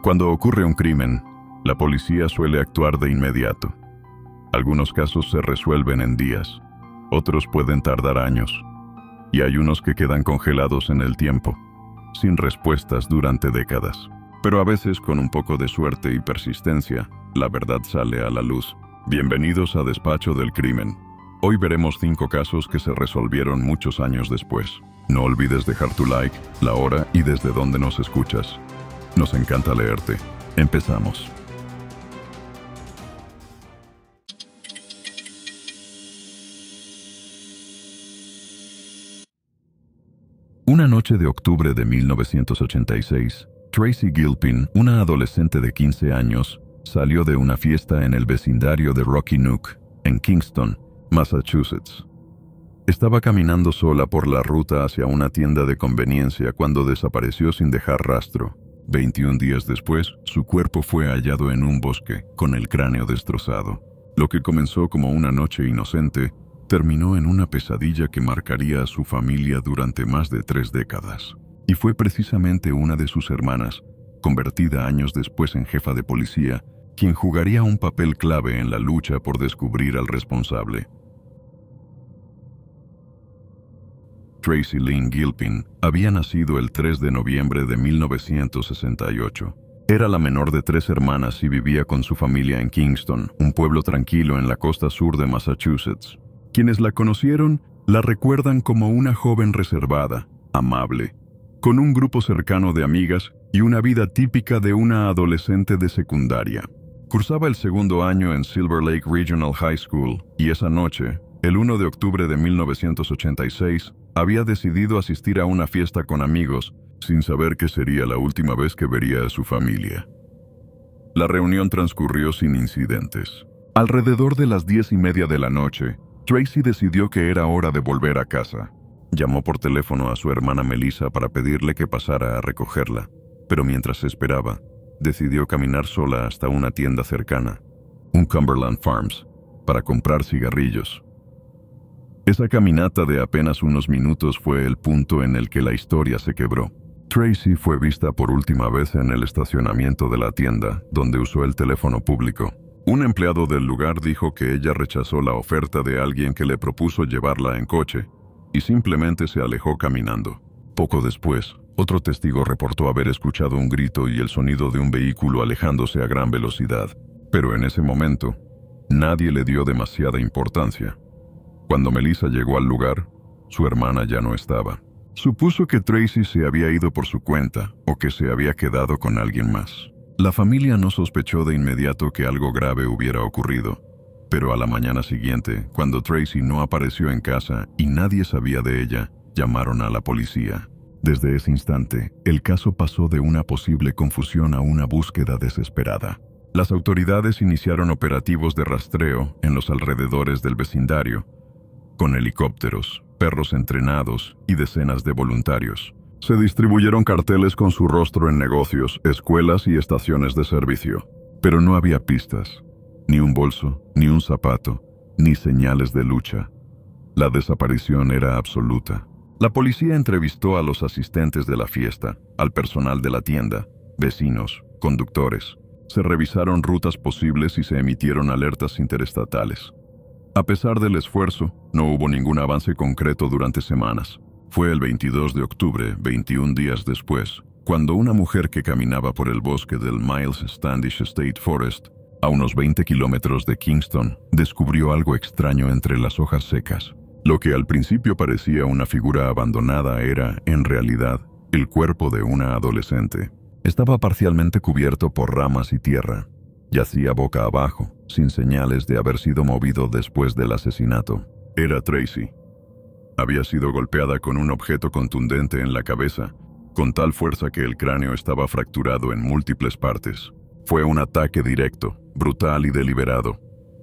Cuando ocurre un crimen, la policía suele actuar de inmediato. Algunos casos se resuelven en días, otros pueden tardar años, y hay unos que quedan congelados en el tiempo, sin respuestas durante décadas. Pero a veces, con un poco de suerte y persistencia, la verdad sale a la luz. Bienvenidos a Despacho del Crimen. Hoy veremos 5 casos que se resolvieron muchos años después. No olvides dejar tu like, la hora y desde dónde nos escuchas. Nos encanta leerte. Empezamos. Una noche de octubre de 1986, Tracy Gilpin, una adolescente de 15 años, salió de una fiesta en el vecindario de Rocky Nook, en Kingston, Massachusetts. Estaba caminando sola por la ruta hacia una tienda de conveniencia cuando desapareció sin dejar rastro. 21 días después, su cuerpo fue hallado en un bosque, con el cráneo destrozado. Lo que comenzó como una noche inocente, terminó en una pesadilla que marcaría a su familia durante más de 3 décadas. Y fue precisamente una de sus hermanas, convertida años después en jefa de policía, quien jugaría un papel clave en la lucha por descubrir al responsable. Tracy Lynn Gilpin había nacido el 3 de noviembre de 1968. Era la menor de 3 hermanas y vivía con su familia en Kingston, un pueblo tranquilo en la costa sur de Massachusetts. Quienes la conocieron la recuerdan como una joven reservada, amable, con un grupo cercano de amigas y una vida típica de una adolescente de secundaria. Cursaba el segundo año en Silver Lake Regional High School y esa noche, el 1 de octubre de 1986, había decidido asistir a una fiesta con amigos sin saber que sería la última vez que vería a su familia. La reunión transcurrió sin incidentes. Alrededor de las 10:30 de la noche, Tracy decidió que era hora de volver a casa. Llamó por teléfono a su hermana Melissa para pedirle que pasara a recogerla, pero mientras esperaba, decidió caminar sola hasta una tienda cercana, un Cumberland Farms, para comprar cigarrillos. Esa caminata de apenas unos minutos fue el punto en el que la historia se quebró. Tracy fue vista por última vez en el estacionamiento de la tienda, donde usó el teléfono público. Un empleado del lugar dijo que ella rechazó la oferta de alguien que le propuso llevarla en coche y simplemente se alejó caminando. Poco después, otro testigo reportó haber escuchado un grito y el sonido de un vehículo alejándose a gran velocidad, pero en ese momento, nadie le dio demasiada importancia. Cuando Melissa llegó al lugar, su hermana ya no estaba. Supuso que Tracy se había ido por su cuenta o que se había quedado con alguien más. La familia no sospechó de inmediato que algo grave hubiera ocurrido, pero a la mañana siguiente, cuando Tracy no apareció en casa y nadie sabía de ella, llamaron a la policía. Desde ese instante, el caso pasó de una posible confusión a una búsqueda desesperada. Las autoridades iniciaron operativos de rastreo en los alrededores del vecindario, con helicópteros, perros entrenados y decenas de voluntarios. Se distribuyeron carteles con su rostro en negocios, escuelas y estaciones de servicio. Pero no había pistas, ni un bolso, ni un zapato, ni señales de lucha. La desaparición era absoluta. La policía entrevistó a los asistentes de la fiesta, al personal de la tienda, vecinos, conductores. Se revisaron rutas posibles y se emitieron alertas interestatales. A pesar del esfuerzo, no hubo ningún avance concreto durante semanas. Fue el 22 de octubre, 21 días después, cuando una mujer que caminaba por el bosque del Miles Standish State Forest, a unos 20 kilómetros de Kingston, descubrió algo extraño entre las hojas secas. Lo que al principio parecía una figura abandonada era, en realidad, el cuerpo de una adolescente. Estaba parcialmente cubierto por ramas y tierra. Yacía boca abajo, sin señales de haber sido movido después del asesinato. Era Tracy. Había sido golpeada con un objeto contundente en la cabeza, con tal fuerza que el cráneo estaba fracturado en múltiples partes. Fue un ataque directo, brutal y deliberado.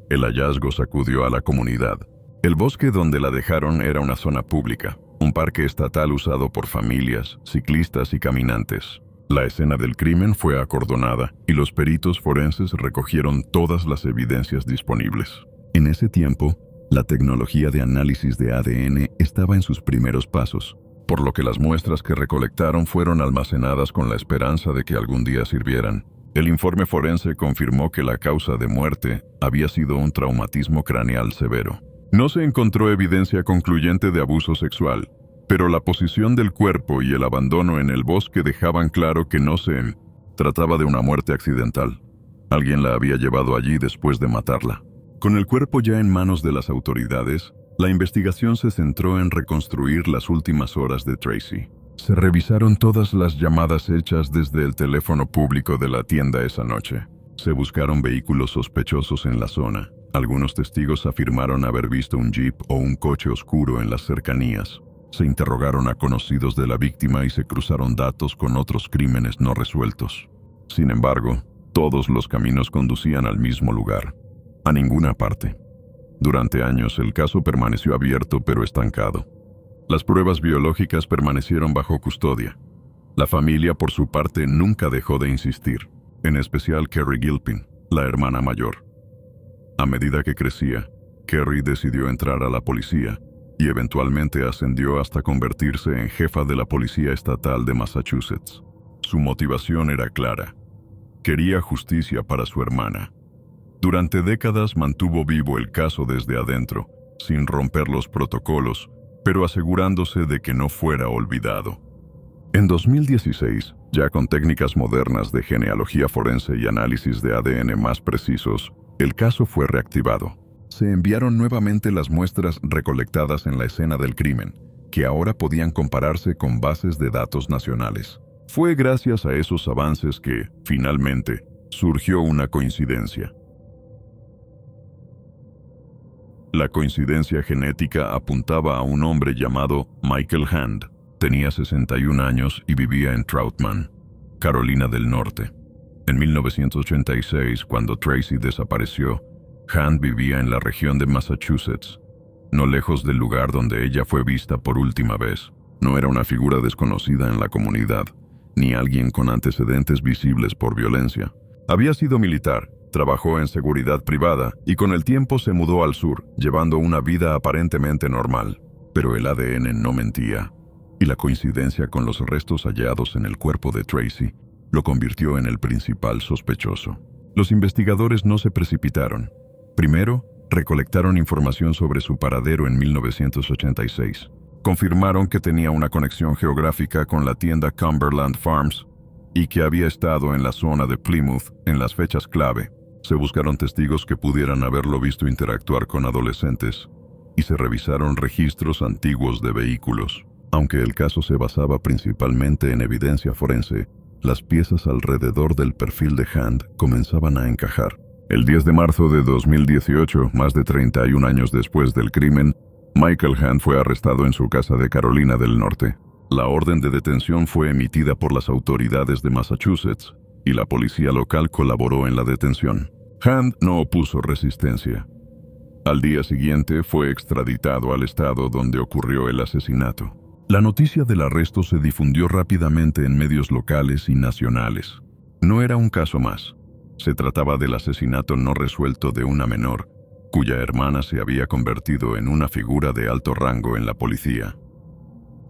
El hallazgo sacudió a la comunidad. El bosque donde la dejaron era una zona pública, un parque estatal usado por familias, ciclistas y caminantes. La escena del crimen fue acordonada y los peritos forenses recogieron todas las evidencias disponibles. En ese tiempo, la tecnología de análisis de ADN estaba en sus primeros pasos, por lo que las muestras que recolectaron fueron almacenadas con la esperanza de que algún día sirvieran. El informe forense confirmó que la causa de muerte había sido un traumatismo craneal severo. No se encontró evidencia concluyente de abuso sexual, pero la posición del cuerpo y el abandono en el bosque dejaban claro que no se trataba de una muerte accidental. Alguien la había llevado allí después de matarla. Con el cuerpo ya en manos de las autoridades, la investigación se centró en reconstruir las últimas horas de Tracy. Se revisaron todas las llamadas hechas desde el teléfono público de la tienda esa noche. Se buscaron vehículos sospechosos en la zona. Algunos testigos afirmaron haber visto un jeep o un coche oscuro en las cercanías. Se interrogaron a conocidos de la víctima y se cruzaron datos con otros crímenes no resueltos. Sin embargo, todos los caminos conducían al mismo lugar, a ninguna parte. Durante años el caso permaneció abierto pero estancado. Las pruebas biológicas permanecieron bajo custodia. La familia, por su parte, nunca dejó de insistir, en especial Kerry Gilpin, la hermana mayor. A medida que crecía, Kerry decidió entrar a la policía y eventualmente ascendió hasta convertirse en jefa de la Policía Estatal de Massachusetts. Su motivación era clara. Quería justicia para su hermana. Durante décadas mantuvo vivo el caso desde adentro, sin romper los protocolos, pero asegurándose de que no fuera olvidado. En 2016, ya con técnicas modernas de genealogía forense y análisis de ADN más precisos, el caso fue reactivado. Se enviaron nuevamente las muestras recolectadas en la escena del crimen, que ahora podían compararse con bases de datos nacionales. Fue gracias a esos avances que, finalmente, surgió una coincidencia. La coincidencia genética apuntaba a un hombre llamado Michael Hand. Tenía 61 años y vivía en Troutman, Carolina del Norte. En 1986, cuando Tracy desapareció, Hand vivía en la región de Massachusetts, no lejos del lugar donde ella fue vista por última vez. No era una figura desconocida en la comunidad, ni alguien con antecedentes visibles por violencia. Había sido militar, trabajó en seguridad privada y con el tiempo se mudó al sur, llevando una vida aparentemente normal. Pero el ADN no mentía, y la coincidencia con los restos hallados en el cuerpo de Tracy lo convirtió en el principal sospechoso. Los investigadores no se precipitaron. Primero, recolectaron información sobre su paradero en 1986. Confirmaron que tenía una conexión geográfica con la tienda Cumberland Farms y que había estado en la zona de Plymouth en las fechas clave. Se buscaron testigos que pudieran haberlo visto interactuar con adolescentes y se revisaron registros antiguos de vehículos. Aunque el caso se basaba principalmente en evidencia forense, las piezas alrededor del perfil de Hand comenzaban a encajar. El 10 de marzo de 2018, más de 31 años después del crimen, Michael Hand fue arrestado en su casa de Carolina del Norte. La orden de detención fue emitida por las autoridades de Massachusetts y la policía local colaboró en la detención. Hand no opuso resistencia. Al día siguiente fue extraditado al estado donde ocurrió el asesinato. La noticia del arresto se difundió rápidamente en medios locales y nacionales. No era un caso más. Se trataba del asesinato no resuelto de una menor, cuya hermana se había convertido en una figura de alto rango en la policía.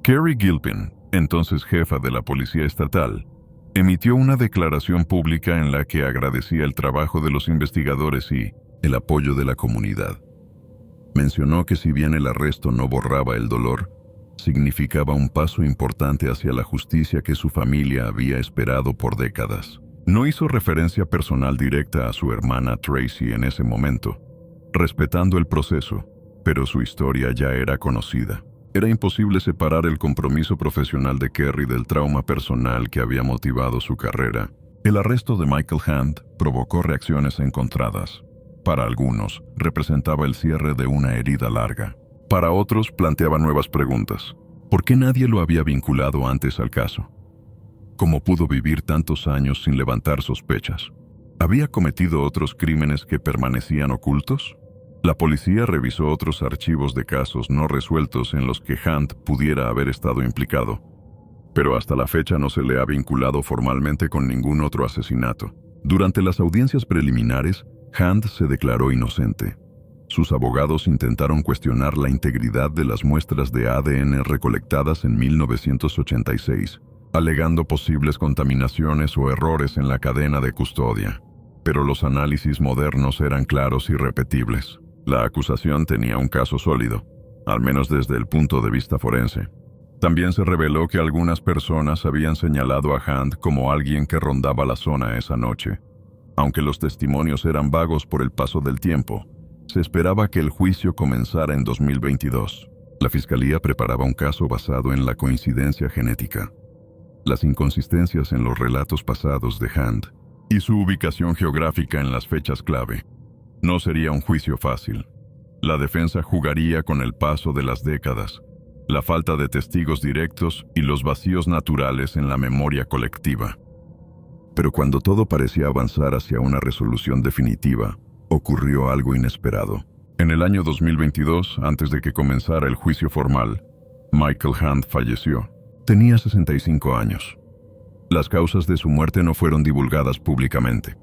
Kerry Gilpin, entonces jefa de la Policía Estatal, emitió una declaración pública en la que agradecía el trabajo de los investigadores y el apoyo de la comunidad. Mencionó que si bien el arresto no borraba el dolor, significaba un paso importante hacia la justicia que su familia había esperado por décadas. No hizo referencia personal directa a su hermana Tracy en ese momento, respetando el proceso, pero su historia ya era conocida. Era imposible separar el compromiso profesional de Kerry del trauma personal que había motivado su carrera. El arresto de Michael Hand provocó reacciones encontradas. Para algunos, representaba el cierre de una herida larga. Para otros, planteaba nuevas preguntas. ¿Por qué nadie lo había vinculado antes al caso? ¿Cómo pudo vivir tantos años sin levantar sospechas? ¿Había cometido otros crímenes que permanecían ocultos? La policía revisó otros archivos de casos no resueltos en los que Hand pudiera haber estado implicado, pero hasta la fecha no se le ha vinculado formalmente con ningún otro asesinato. Durante las audiencias preliminares, Hand se declaró inocente. Sus abogados intentaron cuestionar la integridad de las muestras de ADN recolectadas en 1986, alegando posibles contaminaciones o errores en la cadena de custodia. Pero los análisis modernos eran claros y repetibles. La acusación tenía un caso sólido, al menos desde el punto de vista forense. También se reveló que algunas personas habían señalado a Hunt como alguien que rondaba la zona esa noche. Aunque los testimonios eran vagos por el paso del tiempo, se esperaba que el juicio comenzara en 2022. La fiscalía preparaba un caso basado en la coincidencia genética, las inconsistencias en los relatos pasados de Hunt y su ubicación geográfica en las fechas clave. No sería un juicio fácil. La defensa jugaría con el paso de las décadas, la falta de testigos directos y los vacíos naturales en la memoria colectiva. Pero cuando todo parecía avanzar hacia una resolución definitiva, ocurrió algo inesperado. En el año 2022, antes de que comenzara el juicio formal, Michael Hunt falleció. Tenía 65 años. Las causas de su muerte no fueron divulgadas públicamente,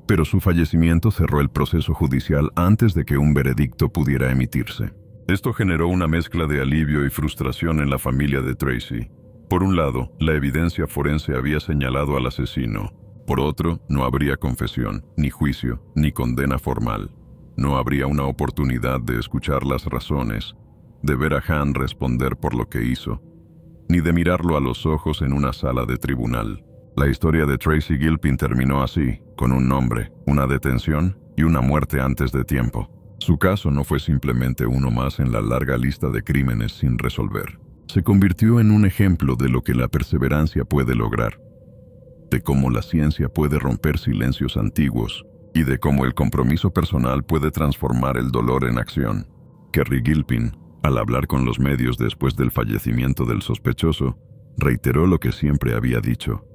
pero su fallecimiento cerró el proceso judicial antes de que un veredicto pudiera emitirse. Esto generó una mezcla de alivio y frustración en la familia de Tracy. Por un lado, la evidencia forense había señalado al asesino. Por otro, no habría confesión, ni juicio, ni condena formal. No habría una oportunidad de escuchar las razones, de ver a Hunt responder por lo que hizo, ni de mirarlo a los ojos en una sala de tribunal. La historia de Tracy Gilpin terminó así, con un nombre, una detención y una muerte antes de tiempo. Su caso no fue simplemente uno más en la larga lista de crímenes sin resolver. Se convirtió en un ejemplo de lo que la perseverancia puede lograr, de cómo la ciencia puede romper silencios antiguos y de cómo el compromiso personal puede transformar el dolor en acción. Kerry Gilpin, al hablar con los medios después del fallecimiento del sospechoso, reiteró lo que siempre había dicho,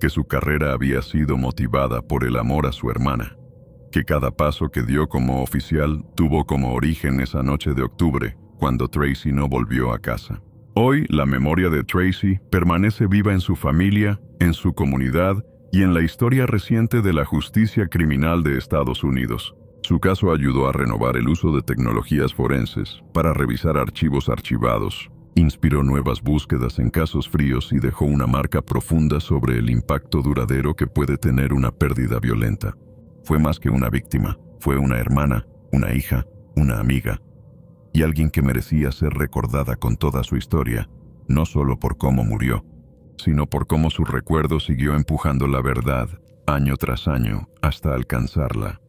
que su carrera había sido motivada por el amor a su hermana, que cada paso que dio como oficial tuvo como origen esa noche de octubre, cuando Tracy no volvió a casa. Hoy, la memoria de Tracy permanece viva en su familia, en su comunidad y en la historia reciente de la justicia criminal de Estados Unidos. Su caso ayudó a renovar el uso de tecnologías forenses para revisar archivos archivados, inspiró nuevas búsquedas en casos fríos y dejó una marca profunda sobre el impacto duradero que puede tener una pérdida violenta. Fue más que una víctima, fue una hermana, una hija, una amiga, y alguien que merecía ser recordada con toda su historia, no solo por cómo murió, sino por cómo su recuerdo siguió empujando la verdad, año tras año, hasta alcanzarla.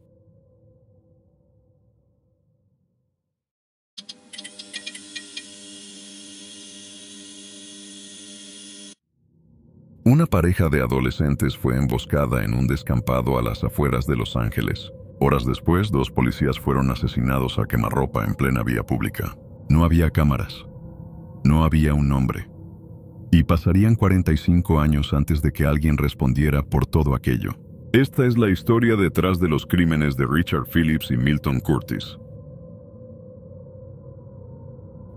Una pareja de adolescentes fue emboscada en un descampado a las afueras de Los Ángeles. Horas después, 2 policías fueron asesinados a quemarropa en plena vía pública. No había cámaras. No había un nombre. Y pasarían 45 años antes de que alguien respondiera por todo aquello. Esta es la historia detrás de los crímenes de Richard Phillips y Milton Curtis.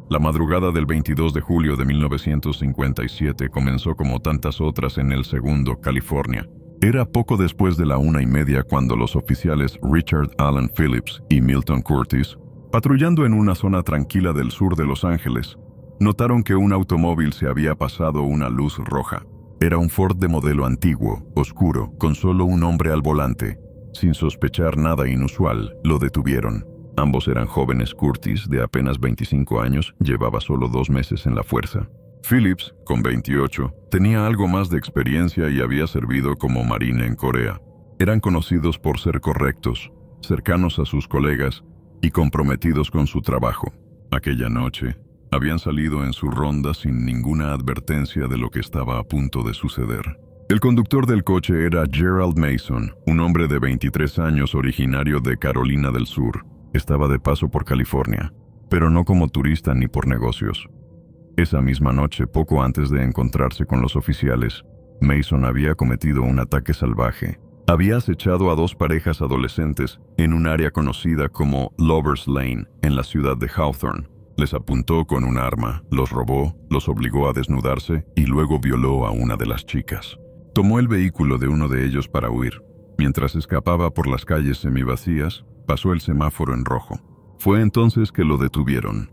La madrugada del 22 de julio de 1957 comenzó como tantas otras en El Segundo, California. Era poco después de la 1:30 cuando los oficiales Richard Allen Phillips y Milton Curtis, patrullando en una zona tranquila del sur de Los Ángeles, notaron que un automóvil se había pasado una luz roja. Era un Ford de modelo antiguo, oscuro, con solo un hombre al volante. Sin sospechar nada inusual, lo detuvieron. Ambos eran jóvenes. Curtis, de apenas 25 años, llevaba solo 2 meses en la fuerza. Phillips, con 28, tenía algo más de experiencia y había servido como marine en Corea. Eran conocidos por ser correctos, cercanos a sus colegas y comprometidos con su trabajo. Aquella noche, habían salido en su ronda sin ninguna advertencia de lo que estaba a punto de suceder. El conductor del coche era Gerald Mason, un hombre de 23 años originario de Carolina del Sur. Estaba de paso por California, pero no como turista ni por negocios. Esa misma noche, poco antes de encontrarse con los oficiales, Mason había cometido un ataque salvaje. Había acechado a 2 parejas adolescentes en un área conocida como Lover's Lane, en la ciudad de Hawthorne. Les apuntó con un arma, los robó, los obligó a desnudarse y luego violó a una de las chicas. Tomó el vehículo de uno de ellos para huir. Mientras escapaba por las calles semivacías, pasó el semáforo en rojo. Fue entonces que lo detuvieron.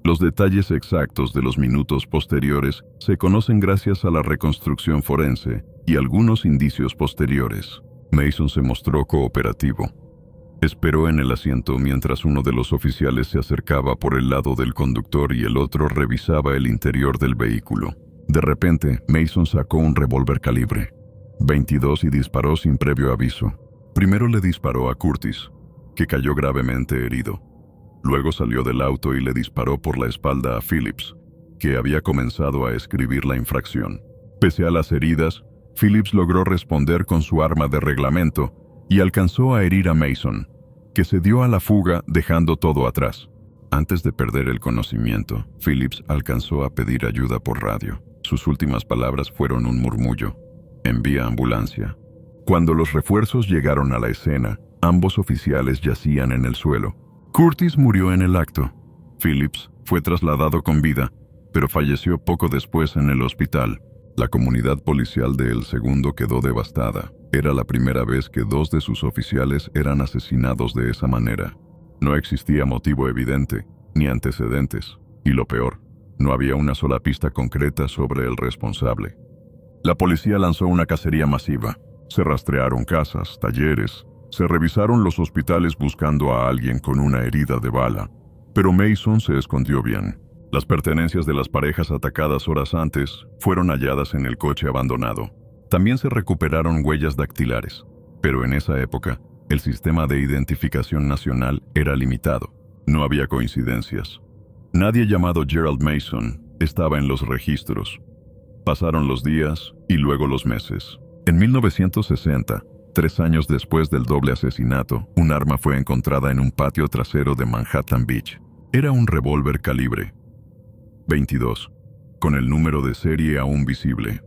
Los detalles exactos de los minutos posteriores se conocen gracias a la reconstrucción forense y algunos indicios posteriores. Mason se mostró cooperativo. Esperó en el asiento mientras uno de los oficiales se acercaba por el lado del conductor y el otro revisaba el interior del vehículo. De repente, Mason sacó un revólver calibre .22 y disparó sin previo aviso. Primero le disparó a Curtis, que cayó gravemente herido. Luego salió del auto y le disparó por la espalda a Phillips, que había comenzado a escribir la infracción. Pese a las heridas, Phillips logró responder con su arma de reglamento y alcanzó a herir a Mason, que se dio a la fuga dejando todo atrás. Antes de perder el conocimiento, Phillips alcanzó a pedir ayuda por radio. Sus últimas palabras fueron un murmullo: «Envía ambulancia». Cuando los refuerzos llegaron a la escena, ambos oficiales yacían en el suelo. Curtis murió en el acto. Phillips fue trasladado con vida, pero falleció poco después en el hospital. La comunidad policial de El Segundo quedó devastada. Era la primera vez que 2 de sus oficiales eran asesinados de esa manera. No existía motivo evidente, ni antecedentes, y lo peor, no había una sola pista concreta sobre el responsable. La policía lanzó una cacería masiva. Se rastrearon casas, talleres, se revisaron los hospitales buscando a alguien con una herida de bala. Pero Mason se escondió bien. Las pertenencias de las parejas atacadas horas antes fueron halladas en el coche abandonado. También se recuperaron huellas dactilares, pero en esa época, el sistema de identificación nacional era limitado. No había coincidencias. Nadie llamado Gerald Mason estaba en los registros. Pasaron los días y luego los meses. En 1960, 3 años después del doble asesinato, un arma fue encontrada en un patio trasero de Manhattan Beach. Era un revólver calibre .22, con el número de serie aún visible.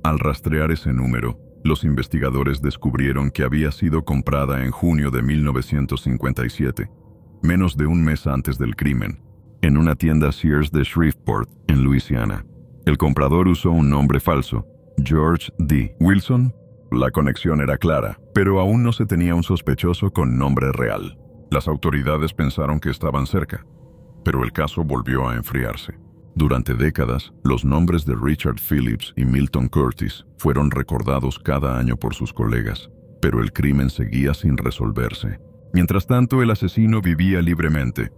Al rastrear ese número, los investigadores descubrieron que había sido comprada en junio de 1957, menos de un mes antes del crimen, en una tienda Sears de Shreveport, en Luisiana. El comprador usó un nombre falso, George D. Wilson. La conexión era clara, pero aún no se tenía un sospechoso con nombre real. Las autoridades pensaron que estaban cerca, pero el caso volvió a enfriarse. Durante décadas, los nombres de Richard Phillips y Milton Curtis fueron recordados cada año por sus colegas, pero el crimen seguía sin resolverse. Mientras tanto, el asesino vivía libremente.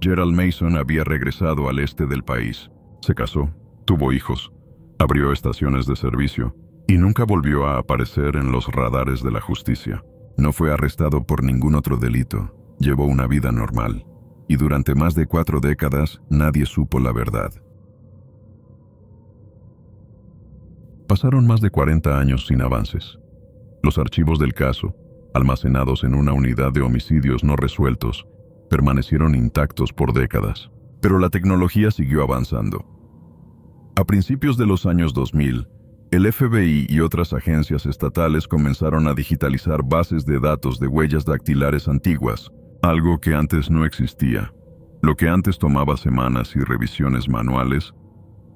Gerald Mason había regresado al este del país. Se casó, tuvo hijos, abrió estaciones de servicio y nunca volvió a aparecer en los radares de la justicia. No fue arrestado por ningún otro delito. Llevó una vida normal. Y durante más de 4 décadas nadie supo la verdad. Pasaron más de 40 años sin avances. Los archivos del caso, almacenados en una unidad de homicidios no resueltos, permanecieron intactos por décadas. Pero la tecnología siguió avanzando. A principios de los años 2000, el FBI y otras agencias estatales comenzaron a digitalizar bases de datos de huellas dactilares antiguas, algo que antes no existía. Lo que antes tomaba semanas y revisiones manuales,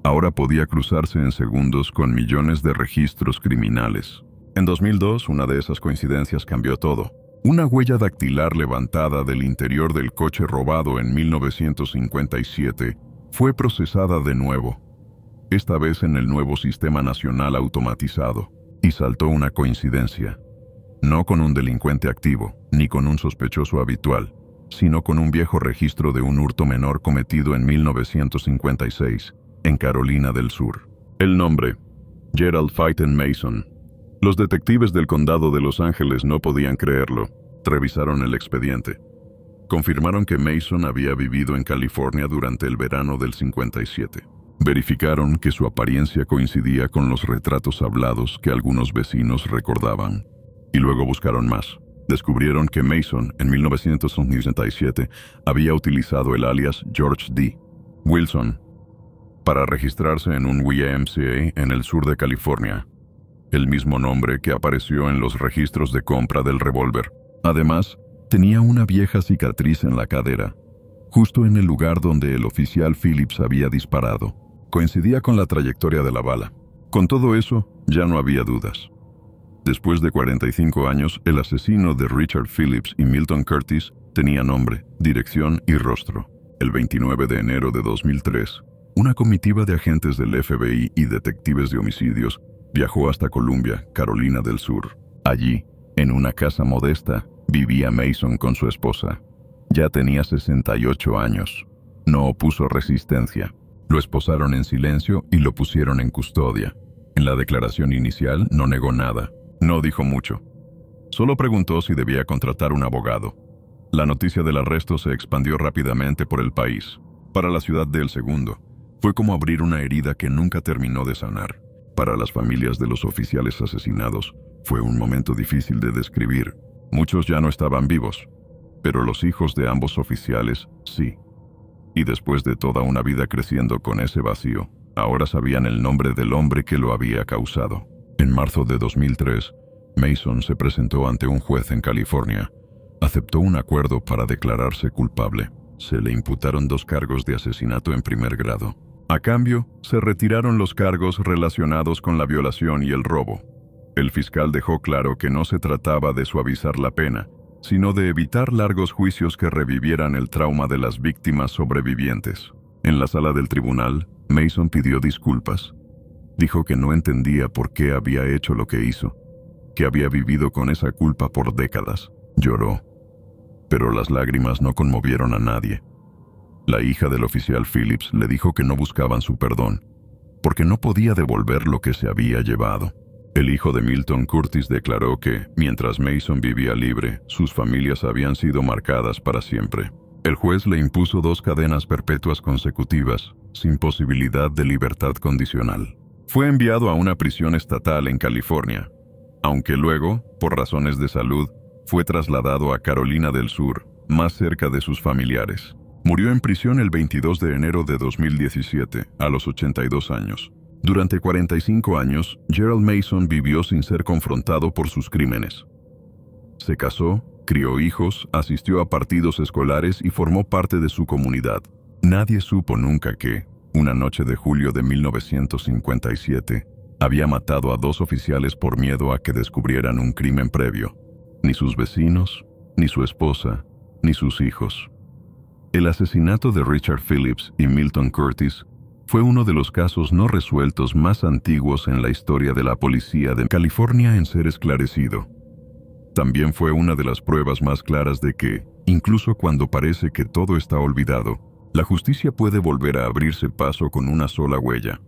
ahora podía cruzarse en segundos con millones de registros criminales. En 2002, una de esas coincidencias cambió todo. Una huella dactilar levantada del interior del coche robado en 1957 fue procesada de nuevo, esta vez en el nuevo sistema nacional automatizado, y saltó una coincidencia. No con un delincuente activo, ni con un sospechoso habitual, sino con un viejo registro de un hurto menor cometido en 1956, en Carolina del Sur. El nombre: Gerald Phaeton Mason. Los detectives del condado de Los Ángeles no podían creerlo. Revisaron el expediente. Confirmaron que Mason había vivido en California durante el verano del 57. Verificaron que su apariencia coincidía con los retratos hablados que algunos vecinos recordaban. Y luego buscaron más. Descubrieron que Mason, en 1967, había utilizado el alias George D. Wilson para registrarse en un YMCA en el sur de California, el mismo nombre que apareció en los registros de compra del revólver. Además, tenía una vieja cicatriz en la cadera, justo en el lugar donde el oficial Phillips había disparado. Coincidía con la trayectoria de la bala. Con todo eso, ya no había dudas. Después de 45 años, el asesino de Richard Phillips y Milton Curtis tenía nombre, dirección y rostro. El 29 de enero de 2003, una comitiva de agentes del FBI y detectives de homicidios viajó hasta Columbia, Carolina del Sur. Allí, en una casa modesta, vivía Mason con su esposa. Ya tenía 68 años. No opuso resistencia. Lo esposaron en silencio y lo pusieron en custodia. En la declaración inicial no negó nada. No dijo mucho. Solo preguntó si debía contratar un abogado. La noticia del arresto se expandió rápidamente por el país. Para la ciudad de El Segundo, fue como abrir una herida que nunca terminó de sanar. Para las familias de los oficiales asesinados, fue un momento difícil de describir. Muchos ya no estaban vivos, pero los hijos de ambos oficiales sí. Y después de toda una vida creciendo con ese vacío, ahora sabían el nombre del hombre que lo había causado. En marzo de 2003, Mason se presentó ante un juez en California. Aceptó un acuerdo para declararse culpable. Se le imputaron 2 cargos de asesinato en primer grado. A cambio, se retiraron los cargos relacionados con la violación y el robo. El fiscal dejó claro que no se trataba de suavizar la pena, sino de evitar largos juicios que revivieran el trauma de las víctimas sobrevivientes. En la sala del tribunal, Mason pidió disculpas. Dijo que no entendía por qué había hecho lo que hizo, que había vivido con esa culpa por décadas. Lloró, pero las lágrimas no conmovieron a nadie. La hija del oficial Phillips le dijo que no buscaban su perdón, porque no podía devolver lo que se había llevado. El hijo de Milton Curtis declaró que, mientras Mason vivía libre, sus familias habían sido marcadas para siempre. El juez le impuso 2 cadenas perpetuas consecutivas, sin posibilidad de libertad condicional. Fue enviado a una prisión estatal en California, aunque luego, por razones de salud, fue trasladado a Carolina del Sur, más cerca de sus familiares. Murió en prisión el 22 de enero de 2017, a los 82 años. Durante 45 años, Gerald Mason vivió sin ser confrontado por sus crímenes. Se casó, crió hijos, asistió a partidos escolares y formó parte de su comunidad. Nadie supo nunca que, una noche de julio de 1957, había matado a 2 oficiales por miedo a que descubrieran un crimen previo. Ni sus vecinos, ni su esposa, ni sus hijos. El asesinato de Richard Phillips y Milton Curtis fue uno de los casos no resueltos más antiguos en la historia de la policía de California en ser esclarecido. También fue una de las pruebas más claras de que, incluso cuando parece que todo está olvidado, la justicia puede volver a abrirse paso con una sola huella.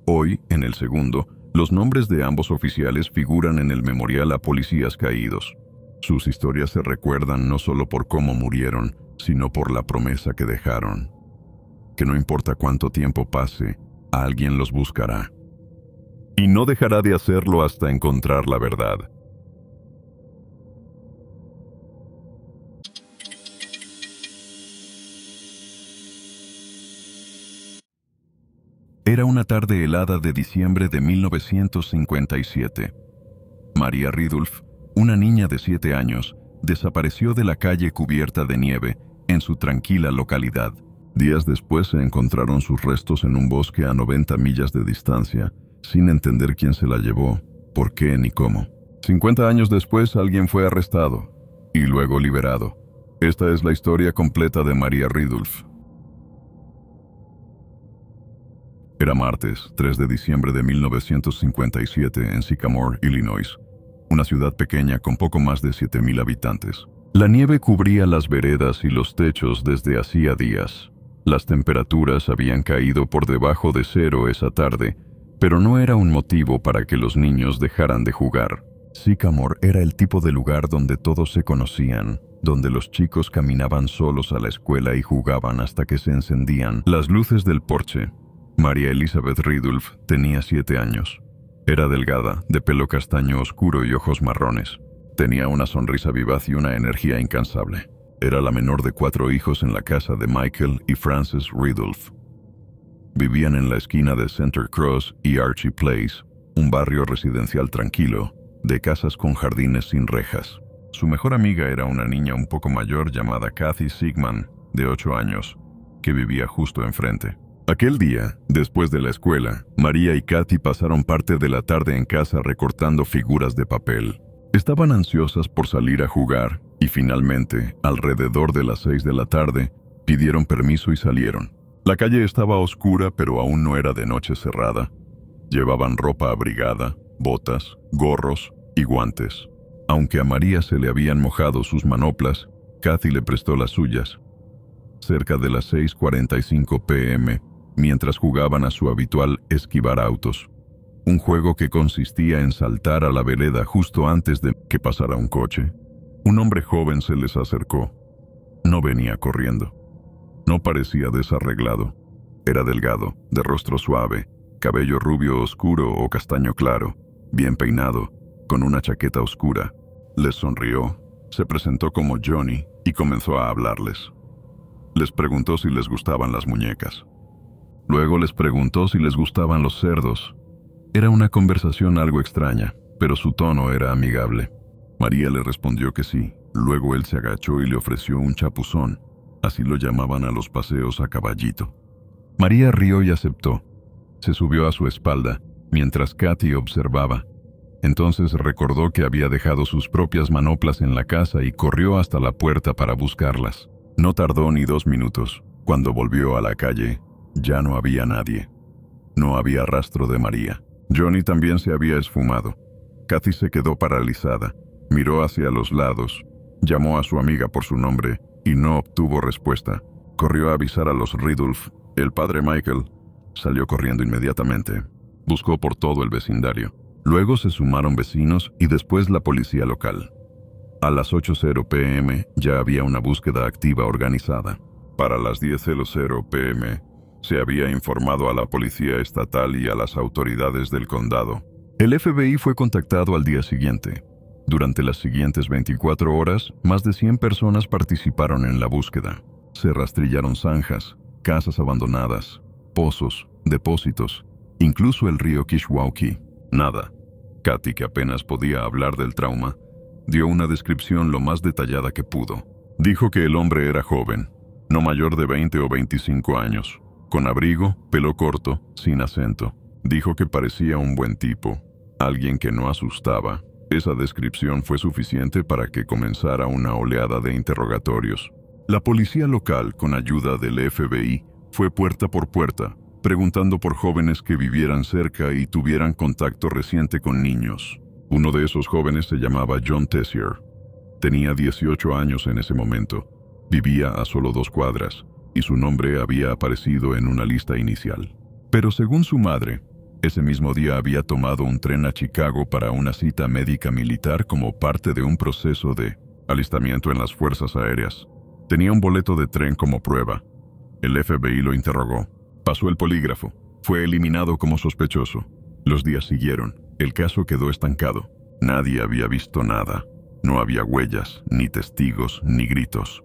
Hoy, en El Segundo, los nombres de ambos oficiales figuran en el memorial a policías caídos. Sus historias se recuerdan no solo por cómo murieron, sino por la promesa que dejaron. Que no importa cuánto tiempo pase, alguien los buscará. Y no dejará de hacerlo hasta encontrar la verdad. Era una tarde helada de diciembre de 1957. Maria Ridulph, una niña de 7 años, desapareció de la calle cubierta de nieve en su tranquila localidad. Días después se encontraron sus restos en un bosque a 90 millas de distancia, sin entender quién se la llevó, por qué ni cómo. 50 años después alguien fue arrestado y luego liberado. Esta es la historia completa de Maria Ridulph. Era martes, 3 de diciembre de 1957 en Sycamore, Illinois, una ciudad pequeña con poco más de 7,000 habitantes. La nieve cubría las veredas y los techos desde hacía días. Las temperaturas habían caído por debajo de 0 esa tarde, pero no era un motivo para que los niños dejaran de jugar. Sycamore era el tipo de lugar donde todos se conocían, donde los chicos caminaban solos a la escuela y jugaban hasta que se encendían las luces del porche. Maria Elizabeth Ridulph tenía 7 años. Era delgada, de pelo castaño oscuro y ojos marrones. Tenía una sonrisa vivaz y una energía incansable. Era la menor de 4 hijos en la casa de Michael y Frances Ridulph. Vivían en la esquina de Center Cross y Archie Place, un barrio residencial tranquilo, de casas con jardines sin rejas. Su mejor amiga era una niña un poco mayor llamada Kathy Sigman, de 8 años, que vivía justo enfrente. Aquel día, después de la escuela, María y Kathy pasaron parte de la tarde en casa recortando figuras de papel. Estaban ansiosas por salir a jugar y finalmente, alrededor de las 6 de la tarde, pidieron permiso y salieron. La calle estaba oscura, pero aún no era de noche cerrada. Llevaban ropa abrigada, botas, gorros y guantes. Aunque a María se le habían mojado sus manoplas, Kathy le prestó las suyas. Cerca de las 6:45 p.m., mientras jugaban a su habitual esquivar autos, un juego que consistía en saltar a la vereda justo antes de que pasara un coche, un hombre joven se les acercó. No venía corriendo. No parecía desarreglado. Era delgado, de rostro suave, cabello rubio oscuro o castaño claro, bien peinado, con una chaqueta oscura. Les sonrió, se presentó como Johnny y comenzó a hablarles. Les preguntó si les gustaban las muñecas. Luego les preguntó si les gustaban los cerdos. Era una conversación algo extraña, pero su tono era amigable. María le respondió que sí. Luego él se agachó y le ofreció un chapuzón. Así lo llamaban a los paseos a caballito. María rió y aceptó. Se subió a su espalda, mientras Kathy observaba. Entonces recordó que había dejado sus propias manoplas en la casa y corrió hasta la puerta para buscarlas. No tardó ni 2 minutos. Cuando volvió a la calle, ya no había nadie. No había rastro de María. Johnny también se había esfumado. Kathy se quedó paralizada. Miró hacia los lados. Llamó a su amiga por su nombre y no obtuvo respuesta. Corrió a avisar a los Ridulf. El padre Michael salió corriendo inmediatamente. Buscó por todo el vecindario. Luego se sumaron vecinos y después la policía local. A las 8:00 p.m. ya había una búsqueda activa organizada. Para las 10:00 p.m. se había informado a la policía estatal y a las autoridades del condado. El FBI fue contactado al día siguiente. Durante las siguientes 24 horas, más de 100 personas participaron en la búsqueda. Se rastrillaron zanjas, casas abandonadas, pozos, depósitos, incluso el río Kishwaukee. Nada. Kathy, que apenas podía hablar del trauma, dio una descripción lo más detallada que pudo. Dijo que el hombre era joven, no mayor de 20 o 25 años, con abrigo, pelo corto, sin acento. Dijo que parecía un buen tipo, alguien que no asustaba. Esa descripción fue suficiente para que comenzara una oleada de interrogatorios. La policía local, con ayuda del FBI, fue puerta por puerta, preguntando por jóvenes que vivieran cerca y tuvieran contacto reciente con niños. Uno de esos jóvenes se llamaba John Tessier. Tenía 18 años en ese momento. Vivía a solo 2 cuadras, y su nombre había aparecido en una lista inicial. Pero según su madre, ese mismo día había tomado un tren a Chicago para una cita médica militar como parte de un proceso de alistamiento en las fuerzas aéreas. Tenía un boleto de tren como prueba. El FBI lo interrogó. Pasó el polígrafo. Fue eliminado como sospechoso. Los días siguieron. El caso quedó estancado. Nadie había visto nada. No había huellas, ni testigos, ni gritos.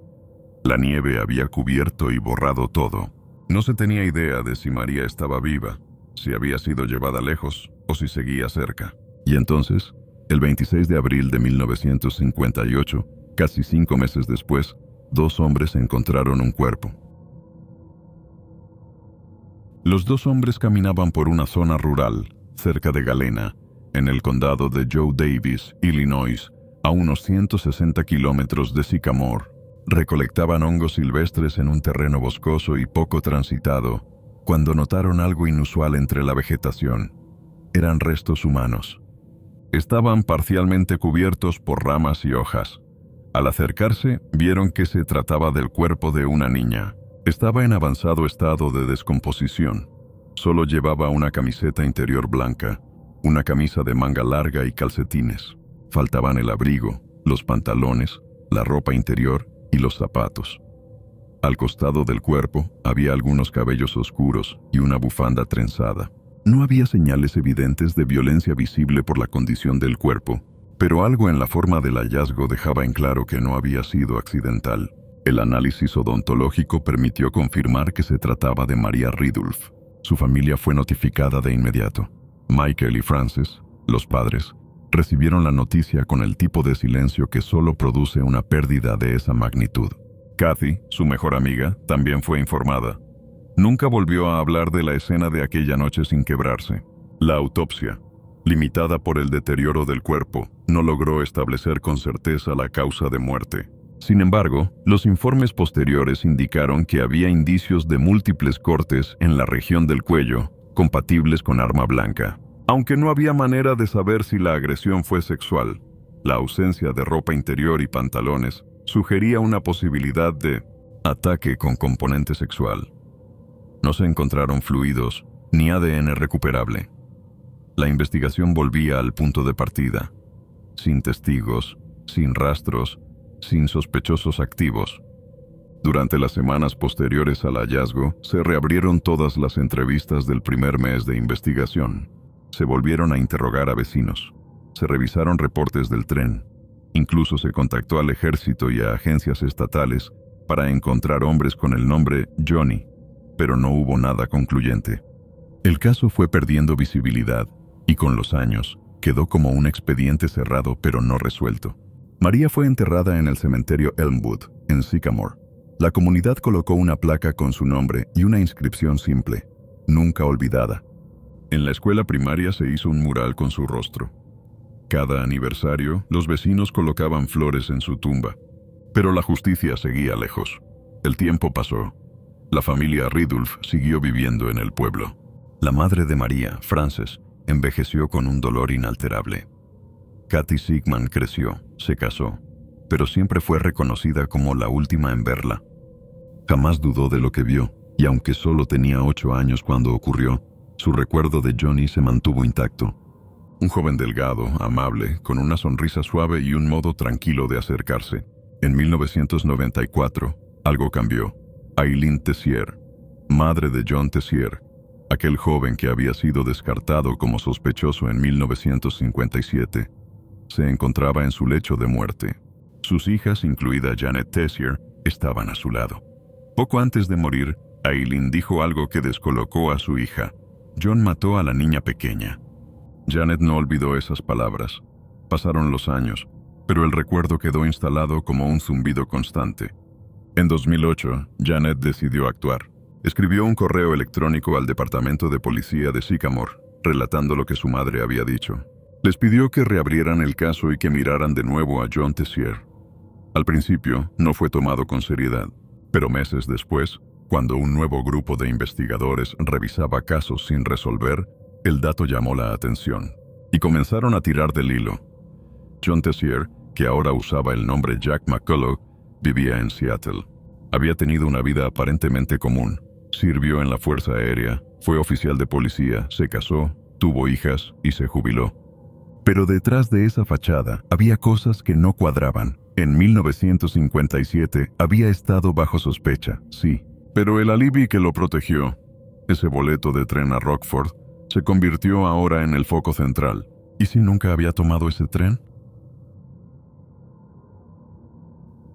La nieve había cubierto y borrado todo. No se tenía idea de si María estaba viva, si había sido llevada lejos o si seguía cerca. Y entonces, el 26 de abril de 1958, casi 5 meses después, 2 hombres encontraron un cuerpo. Los 2 hombres caminaban por una zona rural, cerca de Galena, en el condado de Joe Davis, Illinois, a unos 160 kilómetros de Sycamore. Recolectaban hongos silvestres en un terreno boscoso y poco transitado, cuando notaron algo inusual entre la vegetación. Eran restos humanos. Estaban parcialmente cubiertos por ramas y hojas. Al acercarse, vieron que se trataba del cuerpo de una niña. Estaba en avanzado estado de descomposición. Solo llevaba una camiseta interior blanca, una camisa de manga larga y calcetines. Faltaban el abrigo, los pantalones, la ropa interior y los zapatos. Al costado del cuerpo había algunos cabellos oscuros y una bufanda trenzada. No había señales evidentes de violencia visible por la condición del cuerpo, pero algo en la forma del hallazgo dejaba en claro que no había sido accidental. El análisis odontológico permitió confirmar que se trataba de María Ridulf. Su familia fue notificada de inmediato. Michael y Frances, los padres, recibieron la noticia con el tipo de silencio que solo produce una pérdida de esa magnitud. Kathy, su mejor amiga, también fue informada. Nunca volvió a hablar de la escena de aquella noche sin quebrarse. La autopsia, limitada por el deterioro del cuerpo, no logró establecer con certeza la causa de muerte. Sin embargo, los informes posteriores indicaron que había indicios de múltiples cortes en la región del cuello, compatibles con arma blanca. Aunque no había manera de saber si la agresión fue sexual, la ausencia de ropa interior y pantalones sugería una posibilidad de ataque con componente sexual. No se encontraron fluidos ni ADN recuperable. La investigación volvía al punto de partida, sin testigos, sin rastros, sin sospechosos activos. Durante las semanas posteriores al hallazgo, se reabrieron todas las entrevistas del primer mes de investigación. Se volvieron a interrogar a vecinos. Se revisaron reportes del tren. Incluso se contactó al ejército y a agencias estatales para encontrar hombres con el nombre Johnny, pero no hubo nada concluyente. El caso fue perdiendo visibilidad y con los años quedó como un expediente cerrado pero no resuelto. María fue enterrada en el cementerio Elmwood, en Sycamore. La comunidad colocó una placa con su nombre y una inscripción simple: nunca olvidada. En la escuela primaria se hizo un mural con su rostro. Cada aniversario, los vecinos colocaban flores en su tumba. Pero la justicia seguía lejos. El tiempo pasó. La familia Ridulph siguió viviendo en el pueblo. La madre de María, Frances, envejeció con un dolor inalterable. Kathy Sigman creció, se casó, pero siempre fue reconocida como la última en verla. Jamás dudó de lo que vio, y aunque solo tenía 8 años cuando ocurrió, su recuerdo de Johnny se mantuvo intacto. Un joven delgado, amable, con una sonrisa suave y un modo tranquilo de acercarse. En 1994, algo cambió. Eileen Tessier, madre de John Tessier, aquel joven que había sido descartado como sospechoso en 1957, se encontraba en su lecho de muerte. Sus hijas, incluida Janet Tessier, estaban a su lado. Poco antes de morir, Eileen dijo algo que descolocó a su hija. John mató a la niña pequeña. Janet no olvidó esas palabras. Pasaron los años, pero el recuerdo quedó instalado como un zumbido constante. En 2008, Janet decidió actuar. Escribió un correo electrónico al departamento de policía de Sycamore, relatando lo que su madre había dicho. Les pidió que reabrieran el caso y que miraran de nuevo a John Tessier. Al principio, no fue tomado con seriedad, pero meses después, cuando un nuevo grupo de investigadores revisaba casos sin resolver, el dato llamó la atención, y comenzaron a tirar del hilo. John Tessier, que ahora usaba el nombre Jack McCullough, vivía en Seattle. Había tenido una vida aparentemente común. Sirvió en la Fuerza Aérea, fue oficial de policía, se casó, tuvo hijas y se jubiló. Pero detrás de esa fachada había cosas que no cuadraban. En 1957 había estado bajo sospecha, sí, pero el alibi que lo protegió, ese boleto de tren a Rockford, se convirtió ahora en el foco central. ¿Y si nunca había tomado ese tren?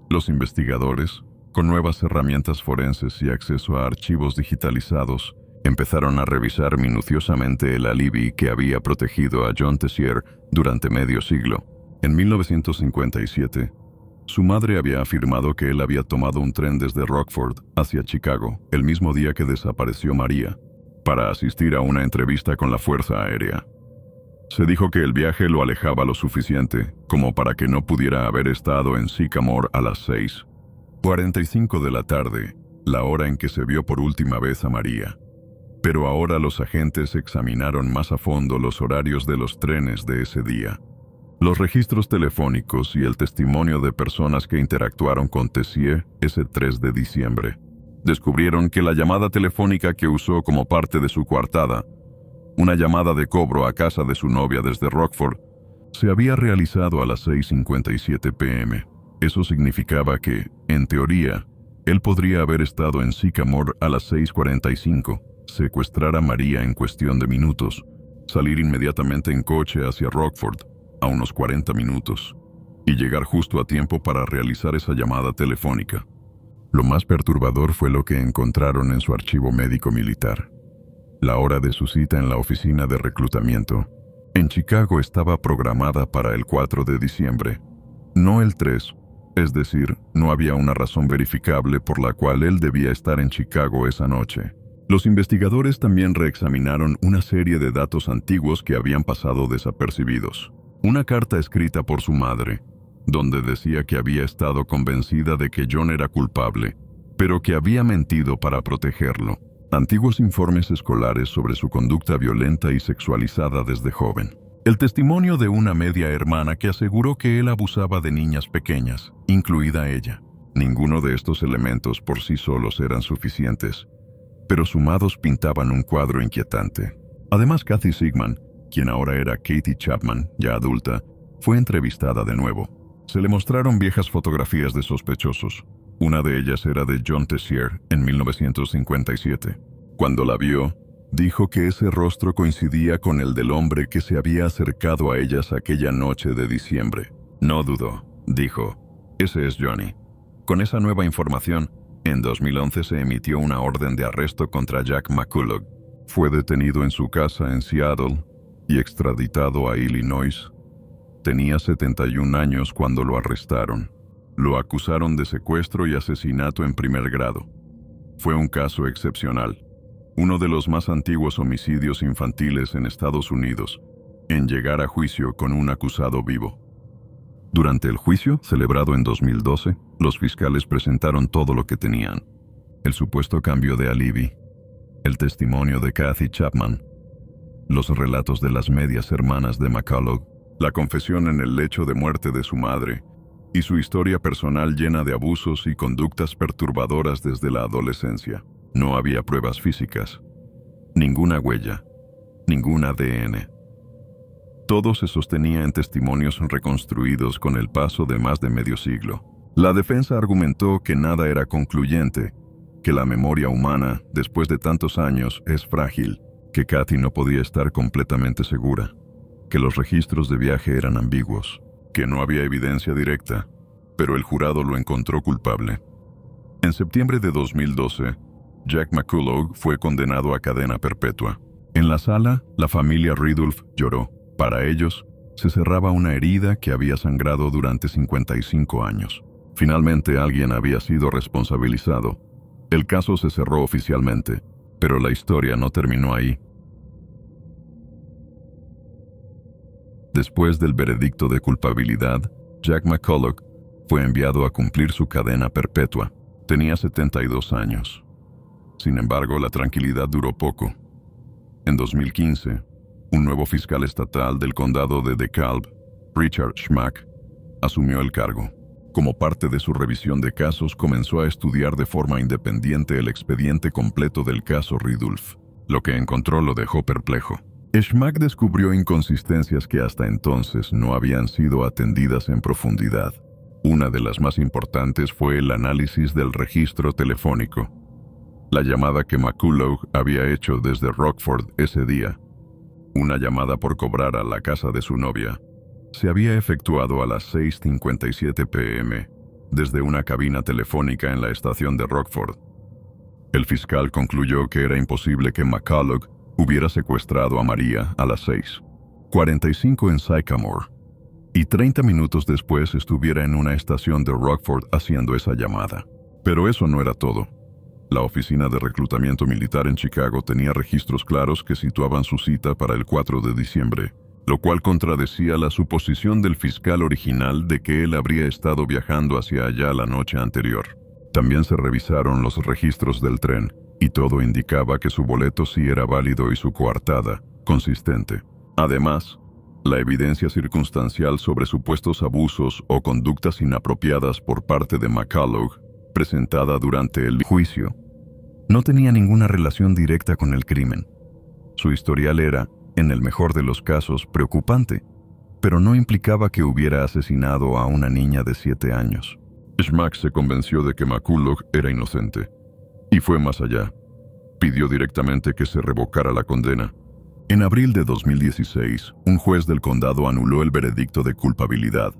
Los investigadores, con nuevas herramientas forenses y acceso a archivos digitalizados, empezaron a revisar minuciosamente el alibi que había protegido a John Tessier durante medio siglo. En 1957, su madre había afirmado que él había tomado un tren desde Rockford hacia Chicago, el mismo día que desapareció María, para asistir a una entrevista con la Fuerza Aérea. Se dijo que el viaje lo alejaba lo suficiente como para que no pudiera haber estado en Sycamore a las 6:45 de la tarde, la hora en que se vio por última vez a María. Pero ahora los agentes examinaron más a fondo los horarios de los trenes de ese día. Los registros telefónicos y el testimonio de personas que interactuaron con Tessier ese 3 de diciembre. Descubrieron que la llamada telefónica que usó como parte de su coartada, una llamada de cobro a casa de su novia desde Rockford, se había realizado a las 6:57 p.m. Eso significaba que, en teoría, él podría haber estado en Sycamore a las 6:45, secuestrar a María en cuestión de minutos, salir inmediatamente en coche hacia Rockford, a unos 40 minutos, y llegar justo a tiempo para realizar esa llamada telefónica. Lo más perturbador fue lo que encontraron en su archivo médico militar. La hora de su cita en la oficina de reclutamiento en Chicago estaba programada para el 4 de diciembre, no el 3, es decir, no había una razón verificable por la cual él debía estar en Chicago esa noche. Los investigadores también reexaminaron una serie de datos antiguos que habían pasado desapercibidos. Una carta escrita por su madre, donde decía que había estado convencida de que John era culpable, pero que había mentido para protegerlo. Antiguos informes escolares sobre su conducta violenta y sexualizada desde joven. El testimonio de una media hermana que aseguró que él abusaba de niñas pequeñas, incluida ella. Ninguno de estos elementos por sí solos eran suficientes, pero sumados pintaban un cuadro inquietante. Además, Kathy Sigman, quien ahora era Katie Chapman, ya adulta, fue entrevistada de nuevo. Se le mostraron viejas fotografías de sospechosos. Una de ellas era de John Tessier en 1957. Cuando la vio, dijo que ese rostro coincidía con el del hombre que se había acercado a ellas aquella noche de diciembre. No dudó, dijo, ese es Johnny. Con esa nueva información, en 2011 se emitió una orden de arresto contra Jack McCullough. Fue detenido en su casa en Seattle y extraditado a Illinois. Tenía 71 años cuando lo arrestaron. Lo acusaron de secuestro y asesinato en primer grado. Fue un caso excepcional, uno de los más antiguos homicidios infantiles en Estados Unidos, en llegar a juicio con un acusado vivo. Durante el juicio, celebrado en 2012, los fiscales presentaron todo lo que tenían: el supuesto cambio de alibi, el testimonio de Kathy Chapman, los relatos de las medias hermanas de McCullough, la confesión en el lecho de muerte de su madre, y su historia personal llena de abusos y conductas perturbadoras desde la adolescencia. No había pruebas físicas, ninguna huella, ningún ADN. Todo se sostenía en testimonios reconstruidos con el paso de más de medio siglo. La defensa argumentó que nada era concluyente, que la memoria humana, después de tantos años, es frágil, que Kathy no podía estar completamente segura, que los registros de viaje eran ambiguos, que no había evidencia directa, pero el jurado lo encontró culpable. En septiembre de 2012, Jack McCullough fue condenado a cadena perpetua. En la sala, la familia Ridulph lloró. Para ellos, se cerraba una herida que había sangrado durante 55 años. Finalmente, alguien había sido responsabilizado. El caso se cerró oficialmente, pero la historia no terminó ahí. Después del veredicto de culpabilidad, Jack McCullough fue enviado a cumplir su cadena perpetua. Tenía 72 años. Sin embargo, la tranquilidad duró poco. En 2015, un nuevo fiscal estatal del condado de DeKalb, Richard Schmack, asumió el cargo. Como parte de su revisión de casos, comenzó a estudiar de forma independiente el expediente completo del caso Ridulph. Lo que encontró lo dejó perplejo. Schmack descubrió inconsistencias que hasta entonces no habían sido atendidas en profundidad. Una de las más importantes fue el análisis del registro telefónico. La llamada que McCullough había hecho desde Rockford ese día, una llamada por cobrar a la casa de su novia, se había efectuado a las 6:57 p.m. desde una cabina telefónica en la estación de Rockford. El fiscal concluyó que era imposible que McCullough hubiera secuestrado a María a las 6:45 en Sycamore y 30 minutos después estuviera en una estación de Rockford haciendo esa llamada. Pero eso no era todo. La Oficina de Reclutamiento Militar en Chicago tenía registros claros que situaban su cita para el 4 de diciembre, lo cual contradecía la suposición del fiscal original de que él habría estado viajando hacia allá la noche anterior. También se revisaron los registros del tren, y todo indicaba que su boleto sí era válido y su coartada, consistente. Además, la evidencia circunstancial sobre supuestos abusos o conductas inapropiadas por parte de McCullough, presentada durante el juicio, no tenía ninguna relación directa con el crimen. Su historial era, en el mejor de los casos, preocupante, pero no implicaba que hubiera asesinado a una niña de 7 años. Schmack se convenció de que McCullough era inocente, y fue más allá. Pidió directamente que se revocara la condena. En abril de 2016, un juez del condado anuló el veredicto de culpabilidad.